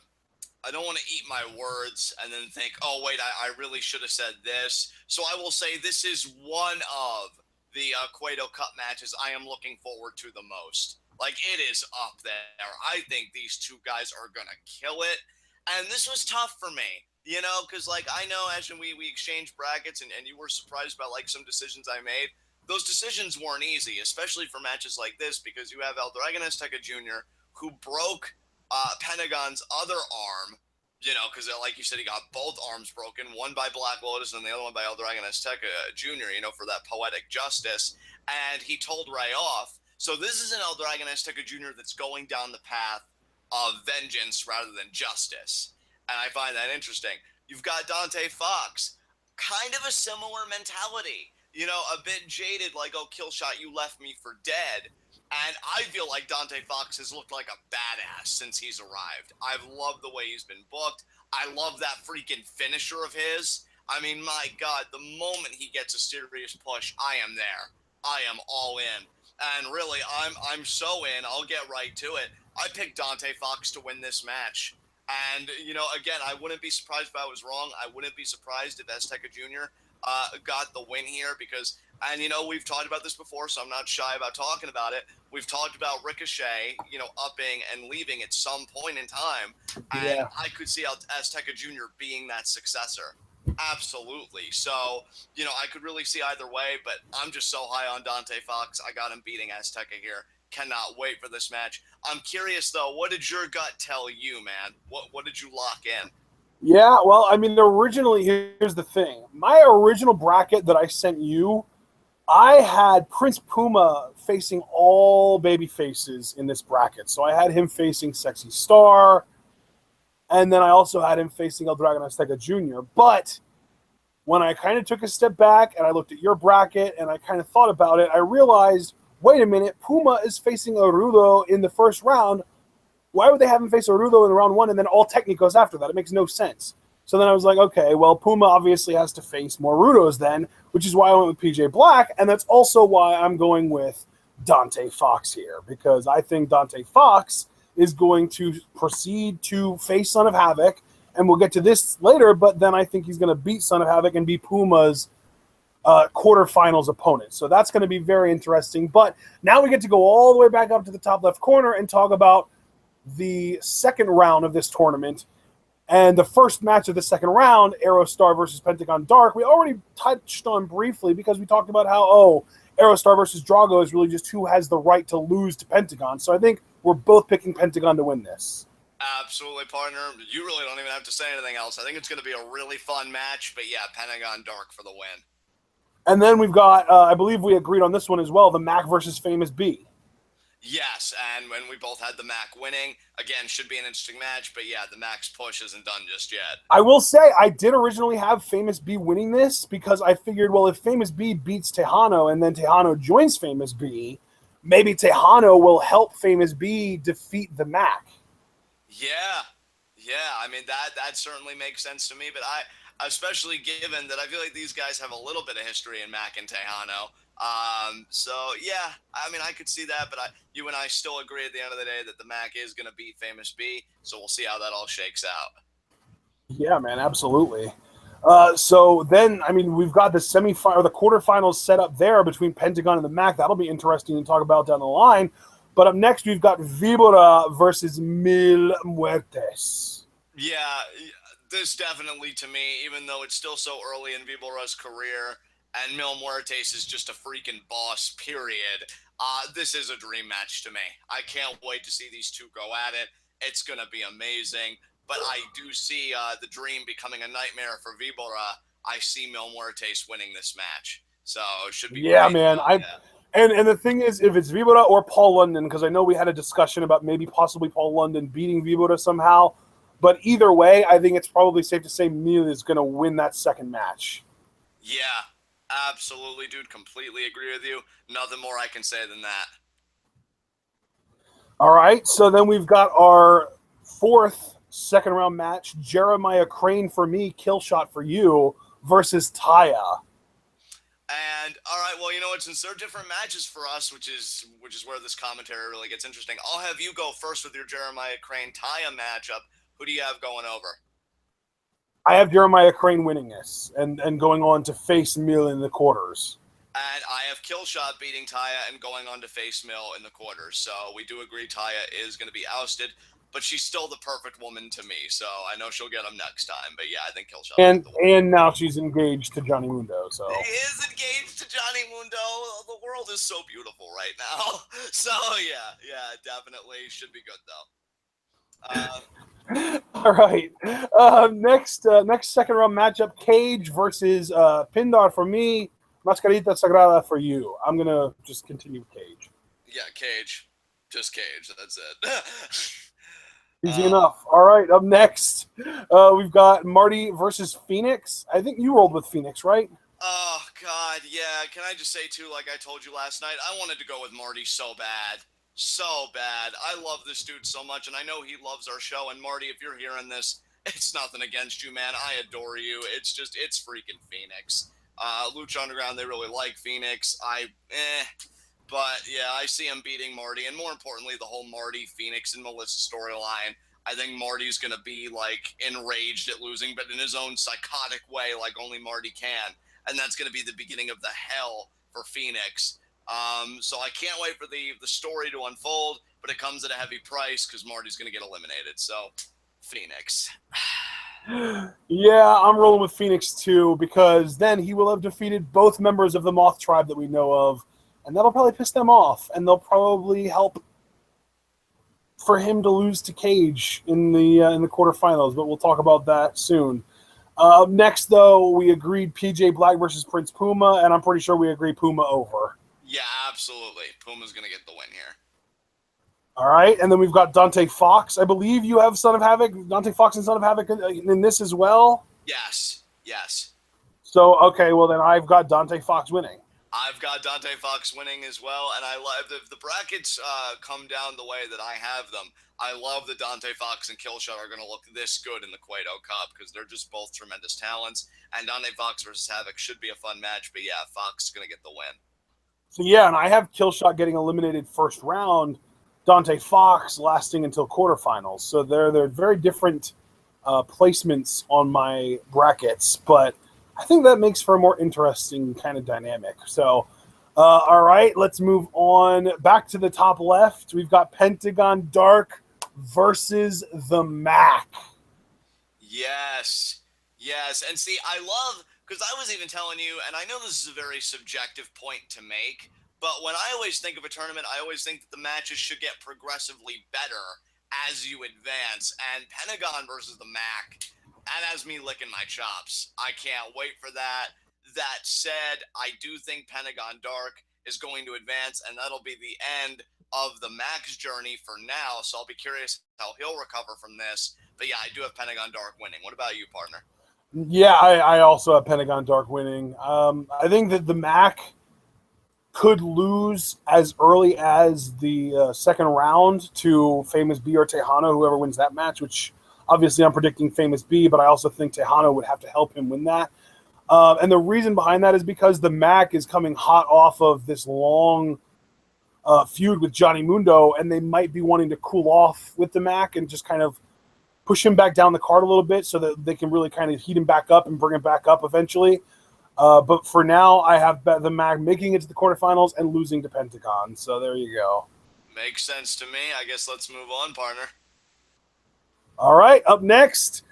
I don't want to eat my words and then think, oh, wait, I really should have said this. So I will say this is one of the Cueto Cup matches I am looking forward to the most. Like, it is up there. I think these two guys are going to kill it. And this was tough for me, you know, because, like, I know, Ashton, we exchanged brackets and you were surprised about, like, some decisions I made. Those decisions weren't easy, especially for matches like this, because you have El Dragon Azteca Jr., who broke Pentagon's other arm, you know, because like you said, he got both arms broken, one by Black Lotus and the other one by El Dragon Azteca Jr., you know, for that poetic justice. And he told Ray off. So this is an El Dragon Azteca Jr. that's going down the path of vengeance rather than justice. And I find that interesting. You've got Dante Fox, kind of a similar mentality. You know, a bit jaded, like, oh, Killshot, you left me for dead. And I feel like Dante Fox has looked like a badass since he's arrived. I've loved the way he's been booked. I love that freaking finisher of his. I mean, my God, the moment he gets a serious push, I am there. I am all in. And really, I'm so in. I'll get right to it. I picked Dante Fox to win this match. And, you know, again, I wouldn't be surprised if I was wrong. I wouldn't be surprised if Azteca Jr. Got the win here because, and, you know, we've talked about this before, so I'm not shy about talking about it. We've talked about Ricochet, you know, upping and leaving at some point in time. And I could see Azteca Jr. being that successor. Absolutely. So, you know, I could really see either way, but I'm just so high on Dante Fox. I got him beating Azteca here. Cannot wait for this match. I'm curious, though, what did your gut tell you, man? What did you lock in? Yeah, well, I mean, originally, here's the thing. My original bracket that I sent you, I had Prince Puma facing all baby faces in this bracket. So I had him facing Sexy Star, and then I also had him facing El Dragon Azteca Jr. But when I kind of took a step back and I looked at your bracket and I kind of thought about it, I realized, wait a minute, Puma is facing Orudo in the first round. Why would they have him face Orudo in round one and then all Technicos after that? It makes no sense. So then I was like, okay, well, Puma obviously has to face more Rudos then, which is why I went with PJ Black, and that's also why I'm going with Dante Fox here, because I think Dante Fox is going to proceed to face Son of Havoc, and we'll get to this later, but then I think he's going to beat Son of Havoc and be Puma's quarterfinals opponent. So that's going to be very interesting. But now we get to go all the way back up to the top left corner and talk about the second round of this tournament. And the first match of the second round, Aerostar versus Pentagon Dark, we already touched on briefly because we talked about how, Aerostar versus Drago is really just who has the right to lose to Pentagon. So I think we're both picking Pentagon to win this. Absolutely, partner. You really don't even have to say anything else. I think it's going to be a really fun match, but yeah, Pentagon Dark for the win. And then we've got, I believe we agreed on this one as well, the Mac versus Famous B. Yes, and when we both had the Mac winning, again, should be an interesting match, but yeah, the Mac's push isn't done just yet. I will say, I did originally have Famous B winning this because I figured, well, if Famous B beats Tejano and then Tejano joins Famous B, maybe Tejano will help Famous B defeat the Mac. Yeah, I mean, that certainly makes sense to me, but especially given that I feel like these guys have a little bit of history in Mac and Tejano. So yeah, I mean, I could see that, but you and I still agree at the end of the day that the Mac is going to beat Famous B. So we'll see how that all shakes out. Yeah, man, absolutely. So then, I mean, we've got the semifinal or the quarterfinals set up there between Pentagon and the Mac. That'll be interesting to talk about down the line. But up next, we've got Vibora versus Mil Muertes. Yeah, this definitely, to me, even though it's still so early in Vibora's career, and Mil Muertes is just a freaking boss, period. This is a dream match to me. I can't wait to see these two go at it. It's going to be amazing. But I do see the dream becoming a nightmare for Vibora. I see Mil Muertes winning this match. So it should be great. Man. And the thing is, if it's Vibora or Paul London, because I know we had a discussion about maybe possibly Paul London beating Vibora somehow. But either way, I think it's probably safe to say Mil is going to win that second match. Yeah. Absolutely, dude. Completely agree with you. Nothing more I can say than that. All right, so then we've got our fourth second round match: Jeremiah Crane for me, Killshot for you, versus Taya. And all right, well, you know what? Since they're different matches for us, which is where this commentary really gets interesting. I'll have you go first with your Jeremiah Crane Taya matchup. Who do you have going over? I have Jeremiah Crane winning this and going on to face Mill in the quarters. And I have Killshot beating Taya and going on to face Mill in the quarters. So we do agree Taya is going to be ousted, but she's still the perfect woman to me. So I know she'll get him next time. But yeah, I think Killshot will get the win. And now she's engaged to Johnny Mundo. So He is engaged to Johnny Mundo. The world is so beautiful right now. So yeah, definitely should be good though. all right, next second round matchup: Cage versus Pindar for me, Mascarita Sagrada for you. I'm gonna just continue with Cage. Yeah, Cage, just Cage. That's it. Easy enough. All right, up next, we've got Marty versus Phoenix. I think you rolled with Phoenix, right? Oh God, yeah. Can I just say too, like I told you last night, I wanted to go with Marty so bad. So bad. I love this dude so much, and I know he loves our show. And Marty, if you're hearing this, it's nothing against you, man. I adore you. It's freaking Phoenix. Lucha Underground, they really like Phoenix. But yeah, I see him beating Marty, and more importantly, the whole Marty, Phoenix, and Melissa storyline. I think Marty's gonna be like enraged at losing, but in his own psychotic way, like only Marty can, and that's gonna be the beginning of the hell for Phoenix. So I can't wait for the story to unfold, but it comes at a heavy price because Marty's gonna get eliminated. So Phoenix. Yeah, I'm rolling with Phoenix too, because then he will have defeated both members of the Moth tribe that we know of, and that'll probably piss them off, and they'll probably help for him to lose to Cage in the quarterfinals. But we'll talk about that soon. Next, though, we agreed PJ Black versus Prince Puma, and I'm pretty sure we agree Puma over. Yeah, absolutely. Puma's gonna get the win here. All right, and then we've got Dante Fox. I believe you have Son of Havoc, Dante Fox and Son of Havoc in this as well. Yes. So, okay, well then I've got Dante Fox winning. I've got Dante Fox winning as well, and I love the brackets come down the way that I have them. I love that Dante Fox and Killshot are going to look this good in the Cueto Cup because they're just both tremendous talents. And Dante Fox versus Havoc should be a fun match, but yeah, Fox is going to get the win. So yeah, and I have Killshot getting eliminated first round, Dante Fox lasting until quarterfinals. So they're very different placements on my brackets, but I think that makes for a more interesting kind of dynamic. So, all right, let's move on. Back to the top left, we've got Pentagon Dark versus the Mac. Yes. And see, I love, because I was even telling you, and I know this is a very subjective point to make, but when I always think of a tournament, I always think that the matches should get progressively better as you advance. And Pentagon versus the Mac, that has me licking my chops. I can't wait for that. That said, I do think Pentagon Dark is going to advance, and that'll be the end of the Mac's journey for now. So I'll be curious how he'll recover from this. But yeah, I do have Pentagon Dark winning. What about you, partner? Yeah, I also have Pentagon Dark winning. I think that the Mac could lose as early as the second round to Famous B or Tejano, whoever wins that match, which obviously I'm predicting Famous B, but I also think Tejano would have to help him win that. And the reason behind that is because the Mac is coming hot off of this long feud with Johnny Mundo, and they might be wanting to cool off with the Mac and just kind of push him back down the card a little bit so that they can really kind of heat him back up and bring him back up eventually. But for now, I have the Mac making it to the quarterfinals and losing to Pentagon. So there you go. Makes sense to me. I guess let's move on, partner. All right, up next,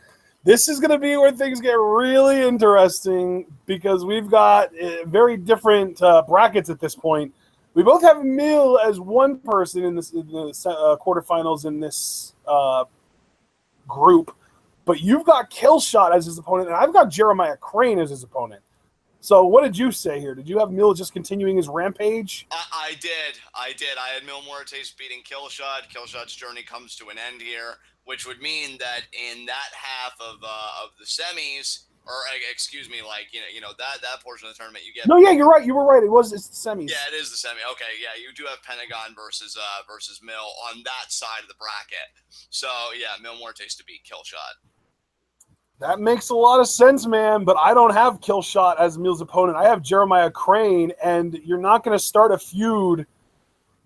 this is going to be where things get really interesting because we've got very different brackets at this point. We both have Mill as one person in the quarterfinals in this group, but you've got Killshot as his opponent, and I've got Jeremiah Crane as his opponent. So what did you say here? Did you have Mill just continuing his rampage? I did. I had Mil Muertes beating Killshot. Killshot's journey comes to an end here, which would mean that in that half of the semis, or excuse me, like that portion of the tournament you get. No, yeah, you're right. You were right. It's the semis. Yeah, it is the semi. Okay, yeah, you do have Pentagon versus Mill on that side of the bracket. So yeah, Mil Muertes to beat Killshot. That makes a lot of sense, man. But I don't have Killshot as Mil's opponent. I have Jeremiah Crane, and you're not going to start a feud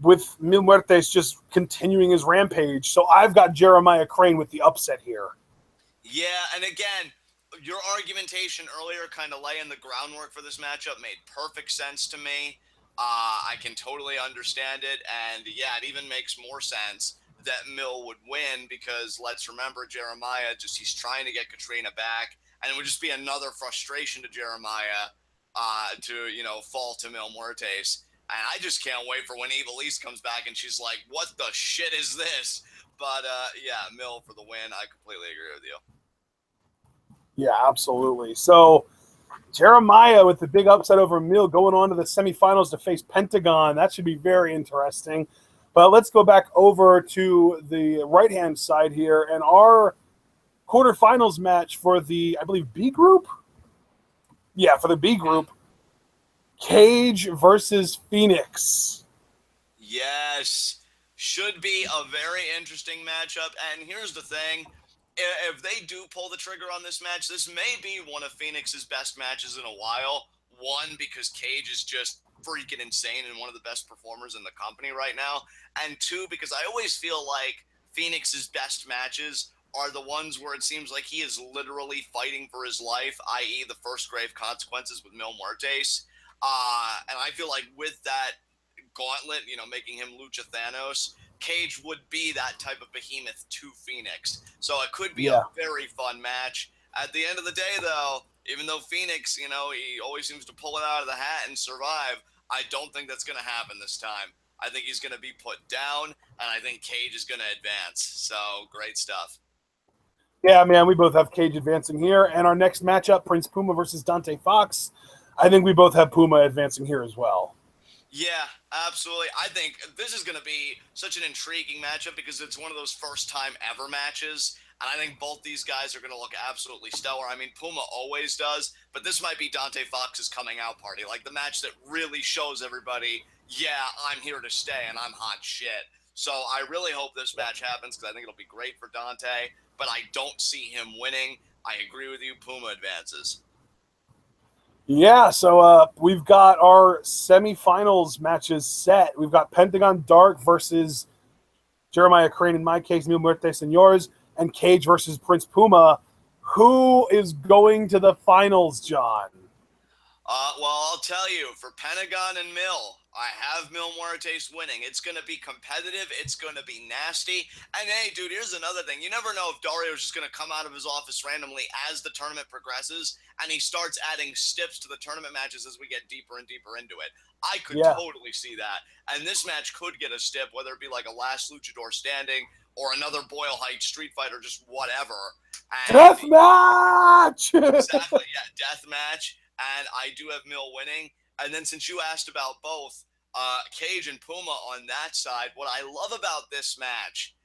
with Mil Muertes just continuing his rampage. So I've got Jeremiah Crane with the upset here. Yeah, and again, your argumentation earlier kind of laying the groundwork for this matchup made perfect sense to me. I can totally understand it, and yeah, it even makes more sense that Mill would win because let's remember Jeremiah, he's trying to get Katrina back, and it would just be another frustration to Jeremiah to fall to Mil Muertes. And I just can't wait for when Evilise comes back and she's like, what the shit is this? But yeah, Mill for the win. I completely agree with you. Yeah, absolutely. So Jeremiah with the big upset over Mill going on to the semifinals to face Pentagon. That should be very interesting. But let's go back over to the right-hand side here and our quarterfinals match for the, I believe, B group? Yeah, for the B group. Cage versus Phoenix. Yes. Should be a very interesting matchup. And here's the thing. If they do pull the trigger on this match, this may be one of Phoenix's best matches in a while. One, because Cage is just freaking insane and one of the best performers in the company right now. And two, because I always feel like Phoenix's best matches are the ones where it seems like he is literally fighting for his life, i.e. the first grave consequences with Mil Muertes. And I feel like with that gauntlet, making him Lucha Thanos, Cage would be that type of behemoth to Phoenix. So it could be a very fun match. At the end of the day, though, even though Phoenix, he always seems to pull it out of the hat and survive, I don't think that's going to happen this time. I think he's going to be put down, and I think Cage is going to advance. So great stuff. Yeah, man, we both have Cage advancing here. And our next matchup, Prince Puma versus Dante Fox. I think we both have Puma advancing here as well. Yeah, absolutely. I think this is going to be such an intriguing matchup because it's one of those first-time ever matches, and I think both these guys are going to look absolutely stellar. I mean, Puma always does, but this might be Dante Fox's coming-out party, like the match that really shows everybody, yeah, I'm here to stay and I'm hot shit. So I really hope this match happens because I think it'll be great for Dante, but I don't see him winning. I agree with you. Puma advances. Yeah, so we've got our semifinals matches set. We've got Pentagon Dark versus Jeremiah Crane, in my case, Mil Muertes in yours, and Cage versus Prince Puma. Who is going to the finals, John? Well, I'll tell you, for Pentagon and Mil, I have Mil Muertes winning. It's going to be competitive. It's going to be nasty. And hey, dude, here's another thing. You never know if Dario's just going to come out of his office randomly as the tournament progresses, and he starts adding stips to the tournament matches as we get deeper and deeper into it. I could totally see that. And this match could get a stip, whether it be like a last luchador standing or another Boyle Heights Street Fighter, just whatever. And death match! Exactly, yeah, death match. And I do have Mil winning. And then since you asked about both Cage and Puma on that side, what I love about this match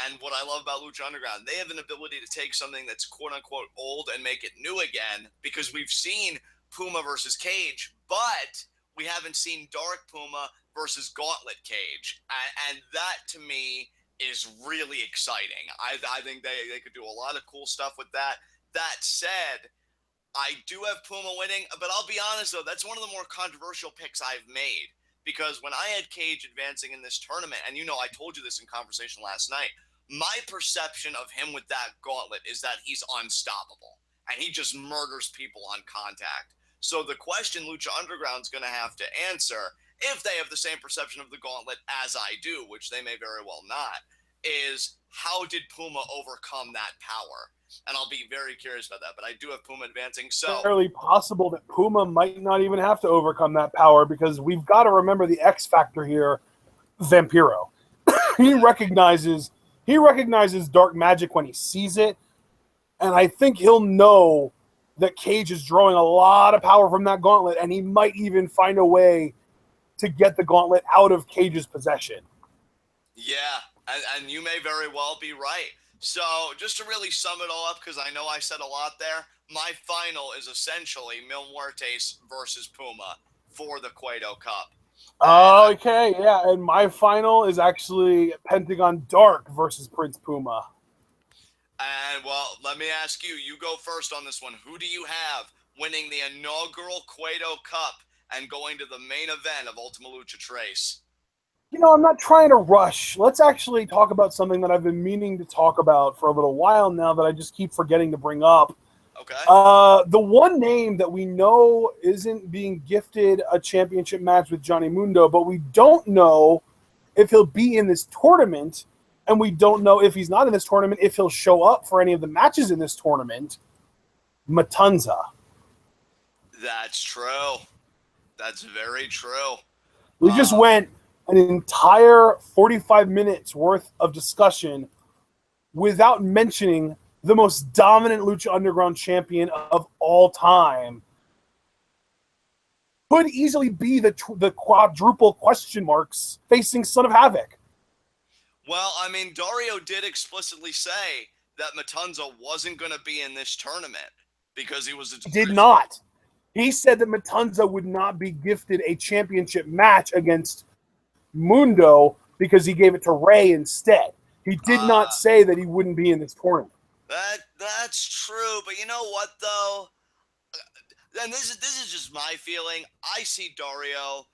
and what I love about Lucha Underground, they have an ability to take something that's quote-unquote old and make it new again, because we've seen Puma versus Cage, but we haven't seen Dark Puma versus Gauntlet Cage. And that, to me, is really exciting. I think they could do a lot of cool stuff with that. That said, I do have Puma winning, but I'll be honest, though, that's one of the more controversial picks I've made, because when I had Cage advancing in this tournament, and I told you this in conversation last night, my perception of him with that gauntlet is that he's unstoppable, and he just murders people on contact. So the question Lucha Underground's going to have to answer, if they have the same perception of the gauntlet as I do, which they may very well not, is how did Puma overcome that power? And I'll be very curious about that. But I do have Puma advancing. So it's fairly possible that Puma might not even have to overcome that power, because we've got to remember the X factor here, Vampiro. he recognizes dark magic when he sees it, and I think he'll know that Cage is drawing a lot of power from that gauntlet, and he might even find a way to get the gauntlet out of Cage's possession. Yeah, and you may very well be right. So just to really sum it all up, because I know I said a lot there, my final is essentially Mil Muertes versus Puma for the Cueto Cup. Okay, yeah, and my final is actually Pentagon Dark versus Prince Puma. And, well, let me ask you. You go first on this one. Who do you have winning the inaugural Cueto Cup and going to the main event of Ultima Lucha Trace? You know, I'm not trying to rush. Let's actually talk about something that I've been meaning to talk about for a little while now that I just keep forgetting to bring up. Okay. The one name that we know isn't being gifted a championship match with Johnny Mundo, but we don't know if he'll be in this tournament, and we don't know if he's not in this tournament, if he'll show up for any of the matches in this tournament. Matanza. That's true. That's very true. We just went an entire 45 minutes worth of discussion without mentioning the most dominant Lucha Underground champion of all time. Could easily be the quadruple question marks facing Son of Havoc. Well, I mean, Dario did explicitly say that Matanza wasn't going to be in this tournament because he was. He did not. He said that Matanza would not be gifted a championship match against Mundo because he gave it to Ray instead. He did not say that he wouldn't be in this tournament. That's true, but you know what though? And this is just my feeling. I see Dario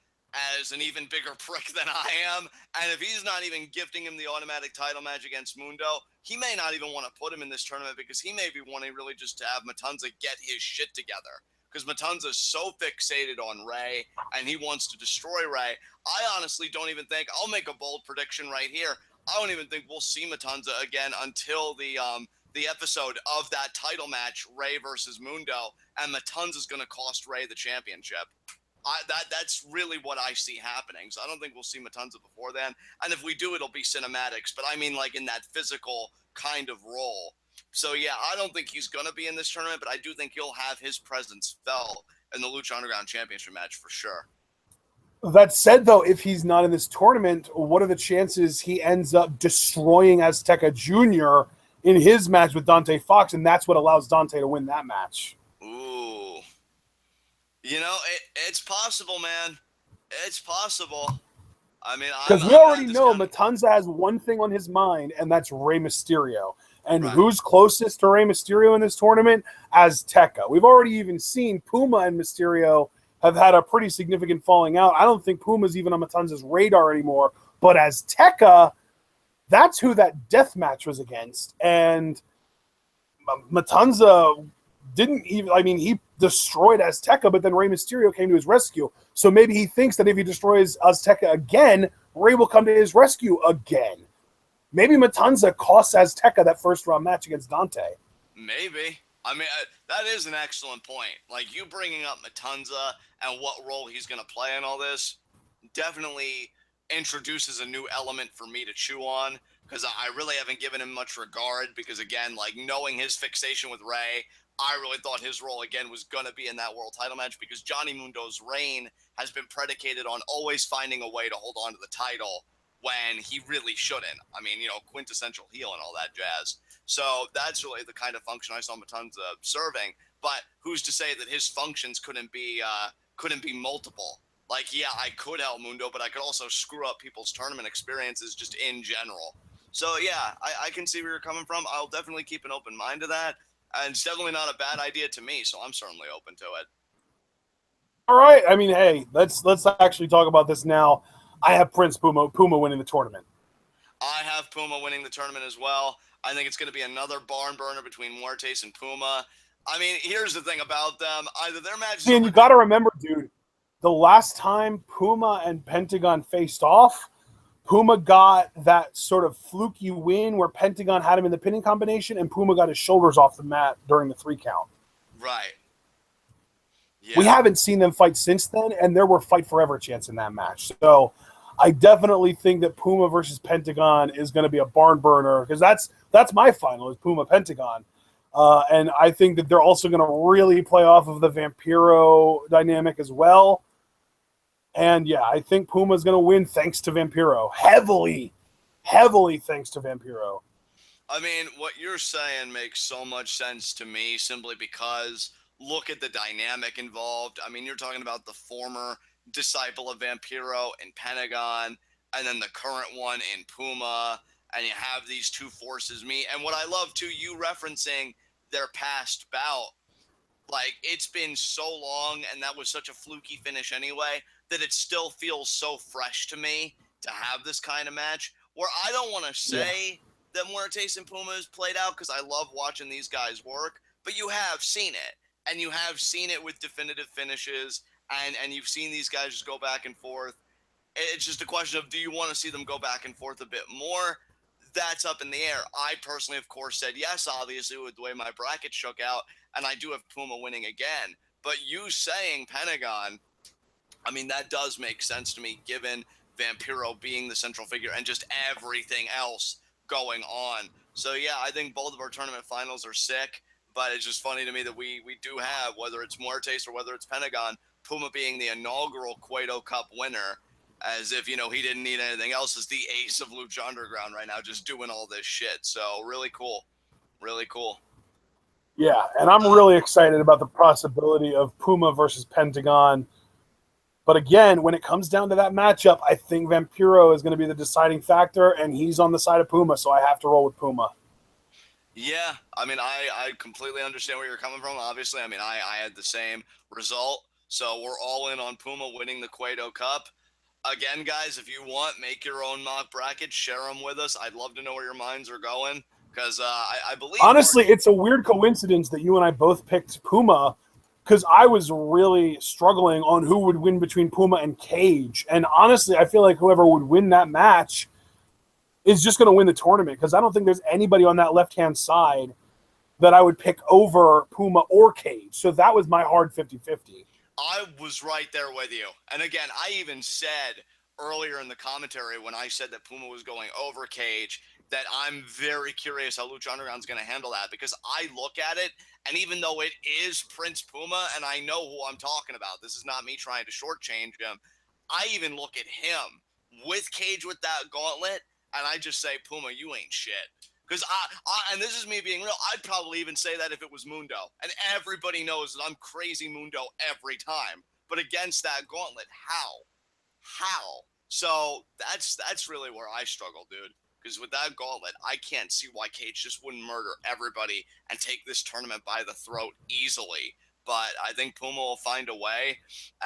as an even bigger prick than I am, and if he's not even gifting him the automatic title match against Mundo, he may not even want to put him in this tournament because he may be wanting really just to have Matanza get his shit together. Because Matanza is so fixated on Ray, and he wants to destroy Ray. I honestly don't even think, I'll make a bold prediction right here, I don't even think we'll see Matanza again until the episode of that title match, Ray versus Mundo, and Matanza's going to cost Ray the championship. That's really what I see happening. So I don't think we'll see Matanza before then. And if we do, it'll be cinematics. But I mean, like in that physical kind of role. So yeah, I don't think he's going to be in this tournament, but I do think he'll have his presence felt in the Lucha Underground Championship match for sure. That said, though, if he's not in this tournament, what are the chances he ends up destroying Azteca Jr. in his match with Dante Fox, and that's what allows Dante to win that match? Ooh. You know, it's possible, man. It's possible. I mean, because we already know Matanza has one thing on his mind, and that's Rey Mysterio. And who's closest to Rey Mysterio in this tournament? Azteca. We've already even seen Puma and Mysterio have had a pretty significant falling out. I don't think Puma's even on Matanza's radar anymore. But Azteca, that's who that death match was against. And Matanza didn't even, I mean, he destroyed Azteca, but then Rey Mysterio came to his rescue. So maybe he thinks that if he destroys Azteca again, Rey will come to his rescue again. Maybe Matanza costs Azteca that first round match against Dante. Maybe. I mean, that is an excellent point. Like, you bringing up Matanza and what role he's going to play in all this definitely introduces a new element for me to chew on, because I really haven't given him much regard because, again, like, knowing his fixation with Ray, I really thought his role, again, was going to be in that world title match because Johnny Mundo's reign has been predicated on always finding a way to hold on to the title when he really shouldn't. I mean, you know, quintessential heel and all that jazz. So that's really the kind of function I saw Matanza serving. But who's to say that his functions couldn't be multiple? Like, yeah, I could help Mundo, but I could also screw up people's tournament experiences just in general. So, yeah, I can see where you're coming from. I'll definitely keep an open mind to that. And it's definitely not a bad idea to me, so I'm certainly open to it. All right. I mean, hey, let's actually talk about this now. I have Prince Puma winning the tournament. I have Puma winning the tournament as well. I think it's going to be another barn burner between Muertes and Puma. I mean, here's the thing about them. Either their matches... And you got to remember, dude, the last time Puma and Pentagon faced off, Puma got that sort of fluky win where Pentagon had him in the pinning combination and Puma got his shoulders off the mat during the 3 count. Right. Yeah. We haven't seen them fight since then, and there were fight forever chants in that match. So I definitely think that Puma versus Pentagon is going to be a barn burner because that's my final is Puma Pentagon. And I think that they're also going to really play off of the Vampiro dynamic as well. And yeah, I think Puma's going to win thanks to Vampiro. Heavily thanks to Vampiro. I mean, what you're saying makes so much sense to me simply because look at the dynamic involved. I mean, you're talking about the former disciple of Vampiro in Pentagon, and then the current one in Puma, and you have these two forces meet. And what I love too, you referencing their past bout, like it's been so long and that was such a fluky finish anyway that it still feels so fresh to me to have this kind of match where I don't want to Yeah. say that Muertes and Puma is played out because I love watching these guys work, but you have seen it, and you have seen it with definitive finishes, and you've seen these guys just go back and forth. It's just a question of, do you want to see them go back and forth a bit more? That's up in the air. I personally, of course, said yes, obviously, with the way my bracket shook out, and I do have Puma winning again. But you saying Pentagon, I mean, that does make sense to me, given Vampiro being the central figure and just everything else going on. So, yeah, I think both of our tournament finals are sick, but it's just funny to me that we do have, whether it's Muertes or whether it's Pentagon, Puma being the inaugural Cueto Cup winner, as if, you know, he didn't need anything else, as the ace of Lucha Underground right now, just doing all this shit. So, really cool. Really cool. Yeah, and I'm really excited about the possibility of Puma versus Pentagon. But again, when it comes down to that matchup, I think Vampiro is going to be the deciding factor, and he's on the side of Puma, so I have to roll with Puma. Yeah, I mean, I completely understand where you're coming from. Obviously, I mean, I had the same result. So we're all in on Puma winning the Cueto Cup. Again, guys, if you want, make your own mock bracket, share them with us. I'd love to know where your minds are going because I believe Mark. Honestly, it's a weird coincidence that you and I both picked Puma because I was really struggling on who would win between Puma and Cage. And honestly, I feel like whoever would win that match is just going to win the tournament because I don't think there's anybody on that left-hand side that I would pick over Puma or Cage. So that was my hard 50-50. I was right there with you. And again, I even said earlier in the commentary when I said that Puma was going over Cage that I'm very curious how Lucha Underground's going to handle that because I look at it, and even though it is Prince Puma, and I know who I'm talking about, this is not me trying to shortchange him. I even look at him with Cage with that gauntlet, and I just say, Puma, you ain't shit. Because and this is me being real, I'd probably even say that if it was Mundo. And everybody knows that I'm crazy Mundo every time. But against that gauntlet, how? How? So that's really where I struggle, dude. Because with that gauntlet, I can't see why Cage just wouldn't murder everybody and take this tournament by the throat easily. But I think Puma will find a way,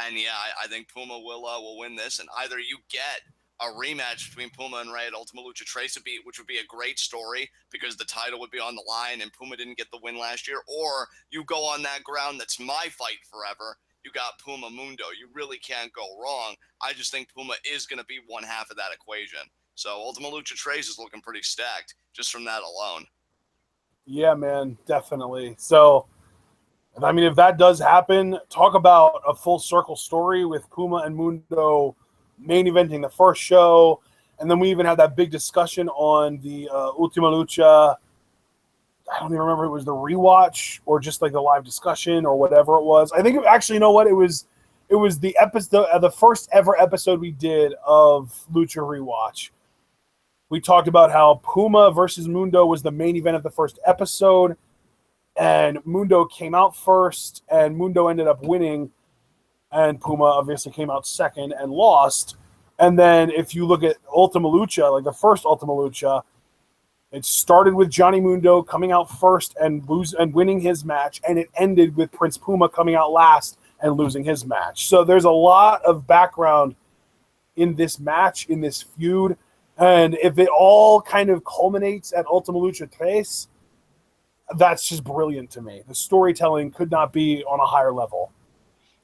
and yeah, I think Puma will win this. And either you get a rematch between Puma and Ray at Ultima Lucha Trace, which would be a great story because the title would be on the line and Puma didn't get the win last year, or you go on that ground that's my fight forever. You got Puma Mundo. You really can't go wrong. I just think Puma is going to be one half of that equation. So Ultima Lucha Trace is looking pretty stacked just from that alone. Yeah, man, definitely. So, I mean, if that does happen, talk about a full circle story with Puma and Mundo main eventing the first show. And then we even had that big discussion on the Ultima Lucha. I don't even remember if it was the rewatch or just like the live discussion or whatever it was. I think actually, you know what? It was the episode, the first ever episode we did of Lucha Rewatch. We talked about how Puma versus Mundo was the main event of the first episode, and Mundo came out first, and Mundo ended up winning, and Puma obviously came out second and lost. And then if you look at Ultima Lucha, like the first Ultima Lucha, it started with Johnny Mundo coming out first and winning his match, and it ended with Prince Puma coming out last and losing his match. So there's a lot of background in this match, in this feud, and if it all kind of culminates at Ultima Lucha Tres, that's just brilliant to me. The storytelling could not be on a higher level.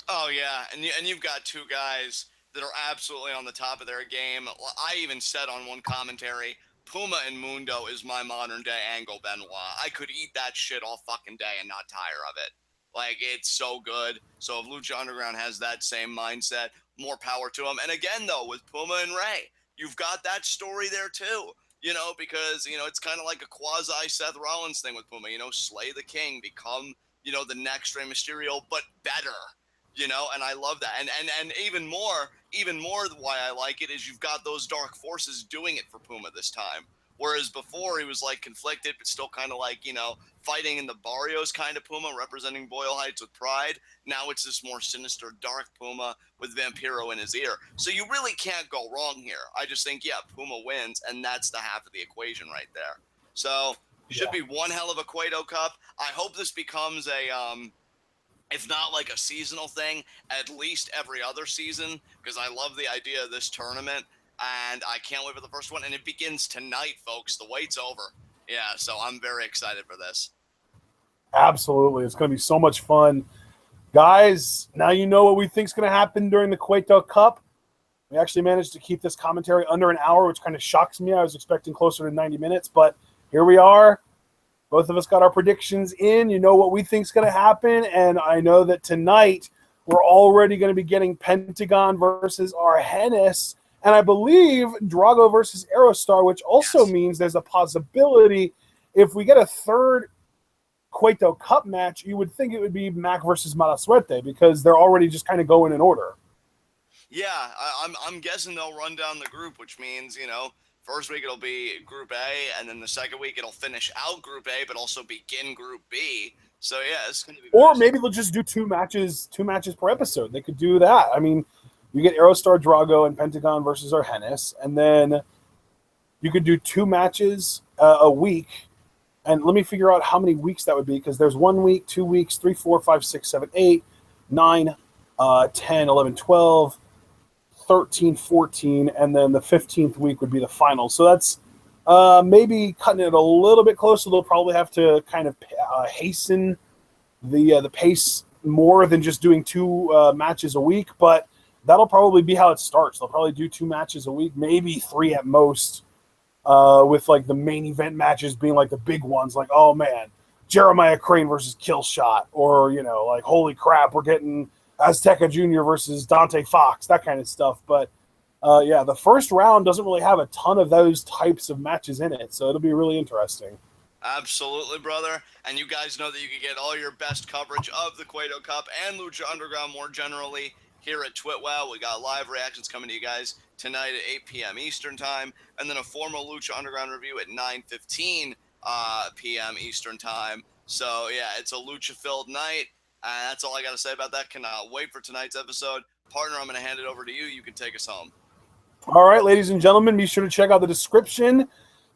Oh yeah, and you've got two guys that are absolutely on the top of their game. I even said on one commentary, Puma and Mundo is my modern day Angle Benoit. I could eat that shit all fucking day and not tire of it. Like, it's so good. So if Lucha Underground has that same mindset, more power to them. And again, though, with Puma and Ray, you've got that story there too. You know, because, you know, it's kind of like a quasi Seth Rollins thing with Puma. You know, slay the king, become, you know, the next Rey Mysterio, but better. You know, and I love that. And even more why I like it is you've got those dark forces doing it for Puma this time. Whereas before he was like conflicted, but still kind of like, you know, fighting in the Barrios kind of Puma, representing Boyle Heights with pride. Now it's this more sinister, dark Puma with Vampiro in his ear. So you really can't go wrong here. I just think, yeah, Puma wins, and that's the half of the equation right there. So should be one hell of a Cueto Cup. I hope this becomes a if not like a seasonal thing, at least every other season, because I love the idea of this tournament, and I can't wait for the first one. And it begins tonight, folks. The wait's over. Yeah, so I'm very excited for this. Absolutely. It's going to be so much fun. Guys, now you know what we think is going to happen during the Cueto Cup. We actually managed to keep this commentary under an hour, which kind of shocks me. I was expecting closer to 90 minutes, but here we are. Both of us got our predictions in. You know what we think is going to happen, and I know that tonight we're already going to be getting Pentagon versus Argenis, and I believe Drago versus Aerostar, which also means there's a possibility if we get a third Cueto Cup match, you would think it would be Mac versus Mala Suerte because they're already just kind of going in order. Yeah, I'm guessing they'll run down the group, which means, you know, first week it'll be Group A, and then the second week it'll finish out Group A, but also begin Group B. So yeah, it's going to be. Or maybe they'll just do two matches per episode. They could do that. I mean, you get Aerostar, Drago, and Pentagon versus Argenis, and then you could do two matches a week. And let me figure out how many weeks that would be, because there's 1 week, 2 weeks, 3, 4, 5, 6, 7, 8, 9, 10, 11, 12, 13, 14, and then the 15th week would be the final. So that's maybe cutting it a little bit closer. They'll probably have to kind of hasten the pace more than just doing two matches a week, but that'll probably be how it starts. They'll probably do 2 matches a week, maybe 3 at most, with like the main event matches being like the big ones, like, oh man, Jeremiah Crane versus Killshot, or, you know, like, holy crap, we're getting Azteca Jr. versus Dante Fox, that kind of stuff. But yeah, the first round doesn't really have a ton of those types of matches in it, so it'll be really interesting. Absolutely, brother. And you guys know that you can get all your best coverage of the Cueto Cup and Lucha Underground more generally here at TWitWoW. We got live reactions coming to you guys tonight at 8 p.m. Eastern Time, and then a formal Lucha Underground review at 9:15 p.m. Eastern Time. So, yeah, it's a Lucha-filled night. That's all I got to say about that. Cannot wait for tonight's episode. Partner, I'm going to hand it over to you. You can take us home. All right, ladies and gentlemen, be sure to check out the description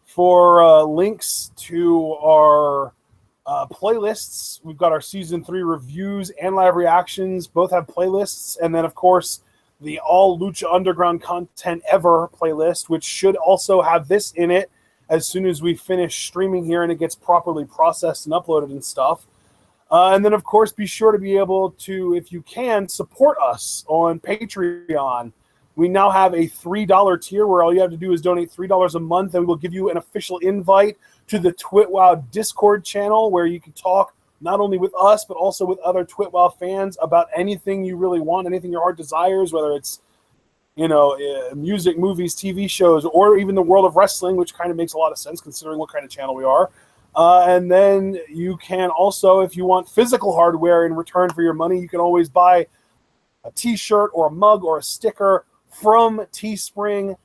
for links to our playlists. We've got our Season 3 reviews and live reactions. Both have playlists. And then, of course, the All Lucha Underground Content Ever playlist, which should also have this in it as soon as we finish streaming here and it gets properly processed and uploaded and stuff. And then, of course, be sure to be able to, if you can, support us on Patreon. We now have a $3 tier where all you have to do is donate $3 a month, and we'll give you an official invite to the TWitWoW Discord channel where you can talk not only with us, but also with other TWitWoW fans about anything you really want, anything your heart desires, whether it's, you know, music, movies, TV shows, or even the world of wrestling, which kind of makes a lot of sense considering what kind of channel we are. And then you can also, if you want physical hardware in return for your money, you can always buy a t-shirt or a mug or a sticker from Teespring.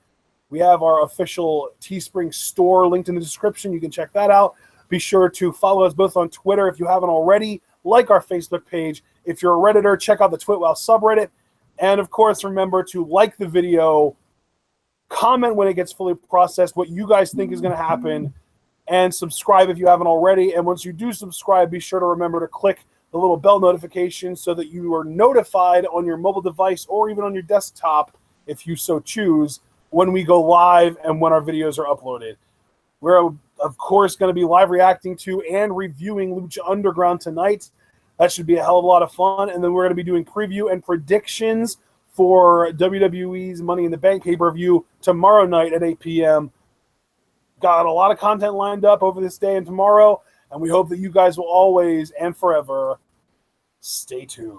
We have our official Teespring store linked in the description. You can check that out. Be sure to follow us both on Twitter if you haven't already. Like our Facebook page. If you're a Redditor, check out the TWitWoW subreddit. And, of course, remember to like the video, comment when it gets fully processed, what you guys think is going to happen, and subscribe if you haven't already. And once you do subscribe, be sure to remember to click the little bell notification so that you are notified on your mobile device or even on your desktop, if you so choose, when we go live and when our videos are uploaded. We're, of course, going to be live reacting to and reviewing Lucha Underground tonight. That should be a hell of a lot of fun. And then we're going to be doing preview and predictions for WWE's Money in the Bank pay-per-view tomorrow night at 8 p.m. Got a lot of content lined up over this day and tomorrow, and we hope that you guys will always and forever stay tuned.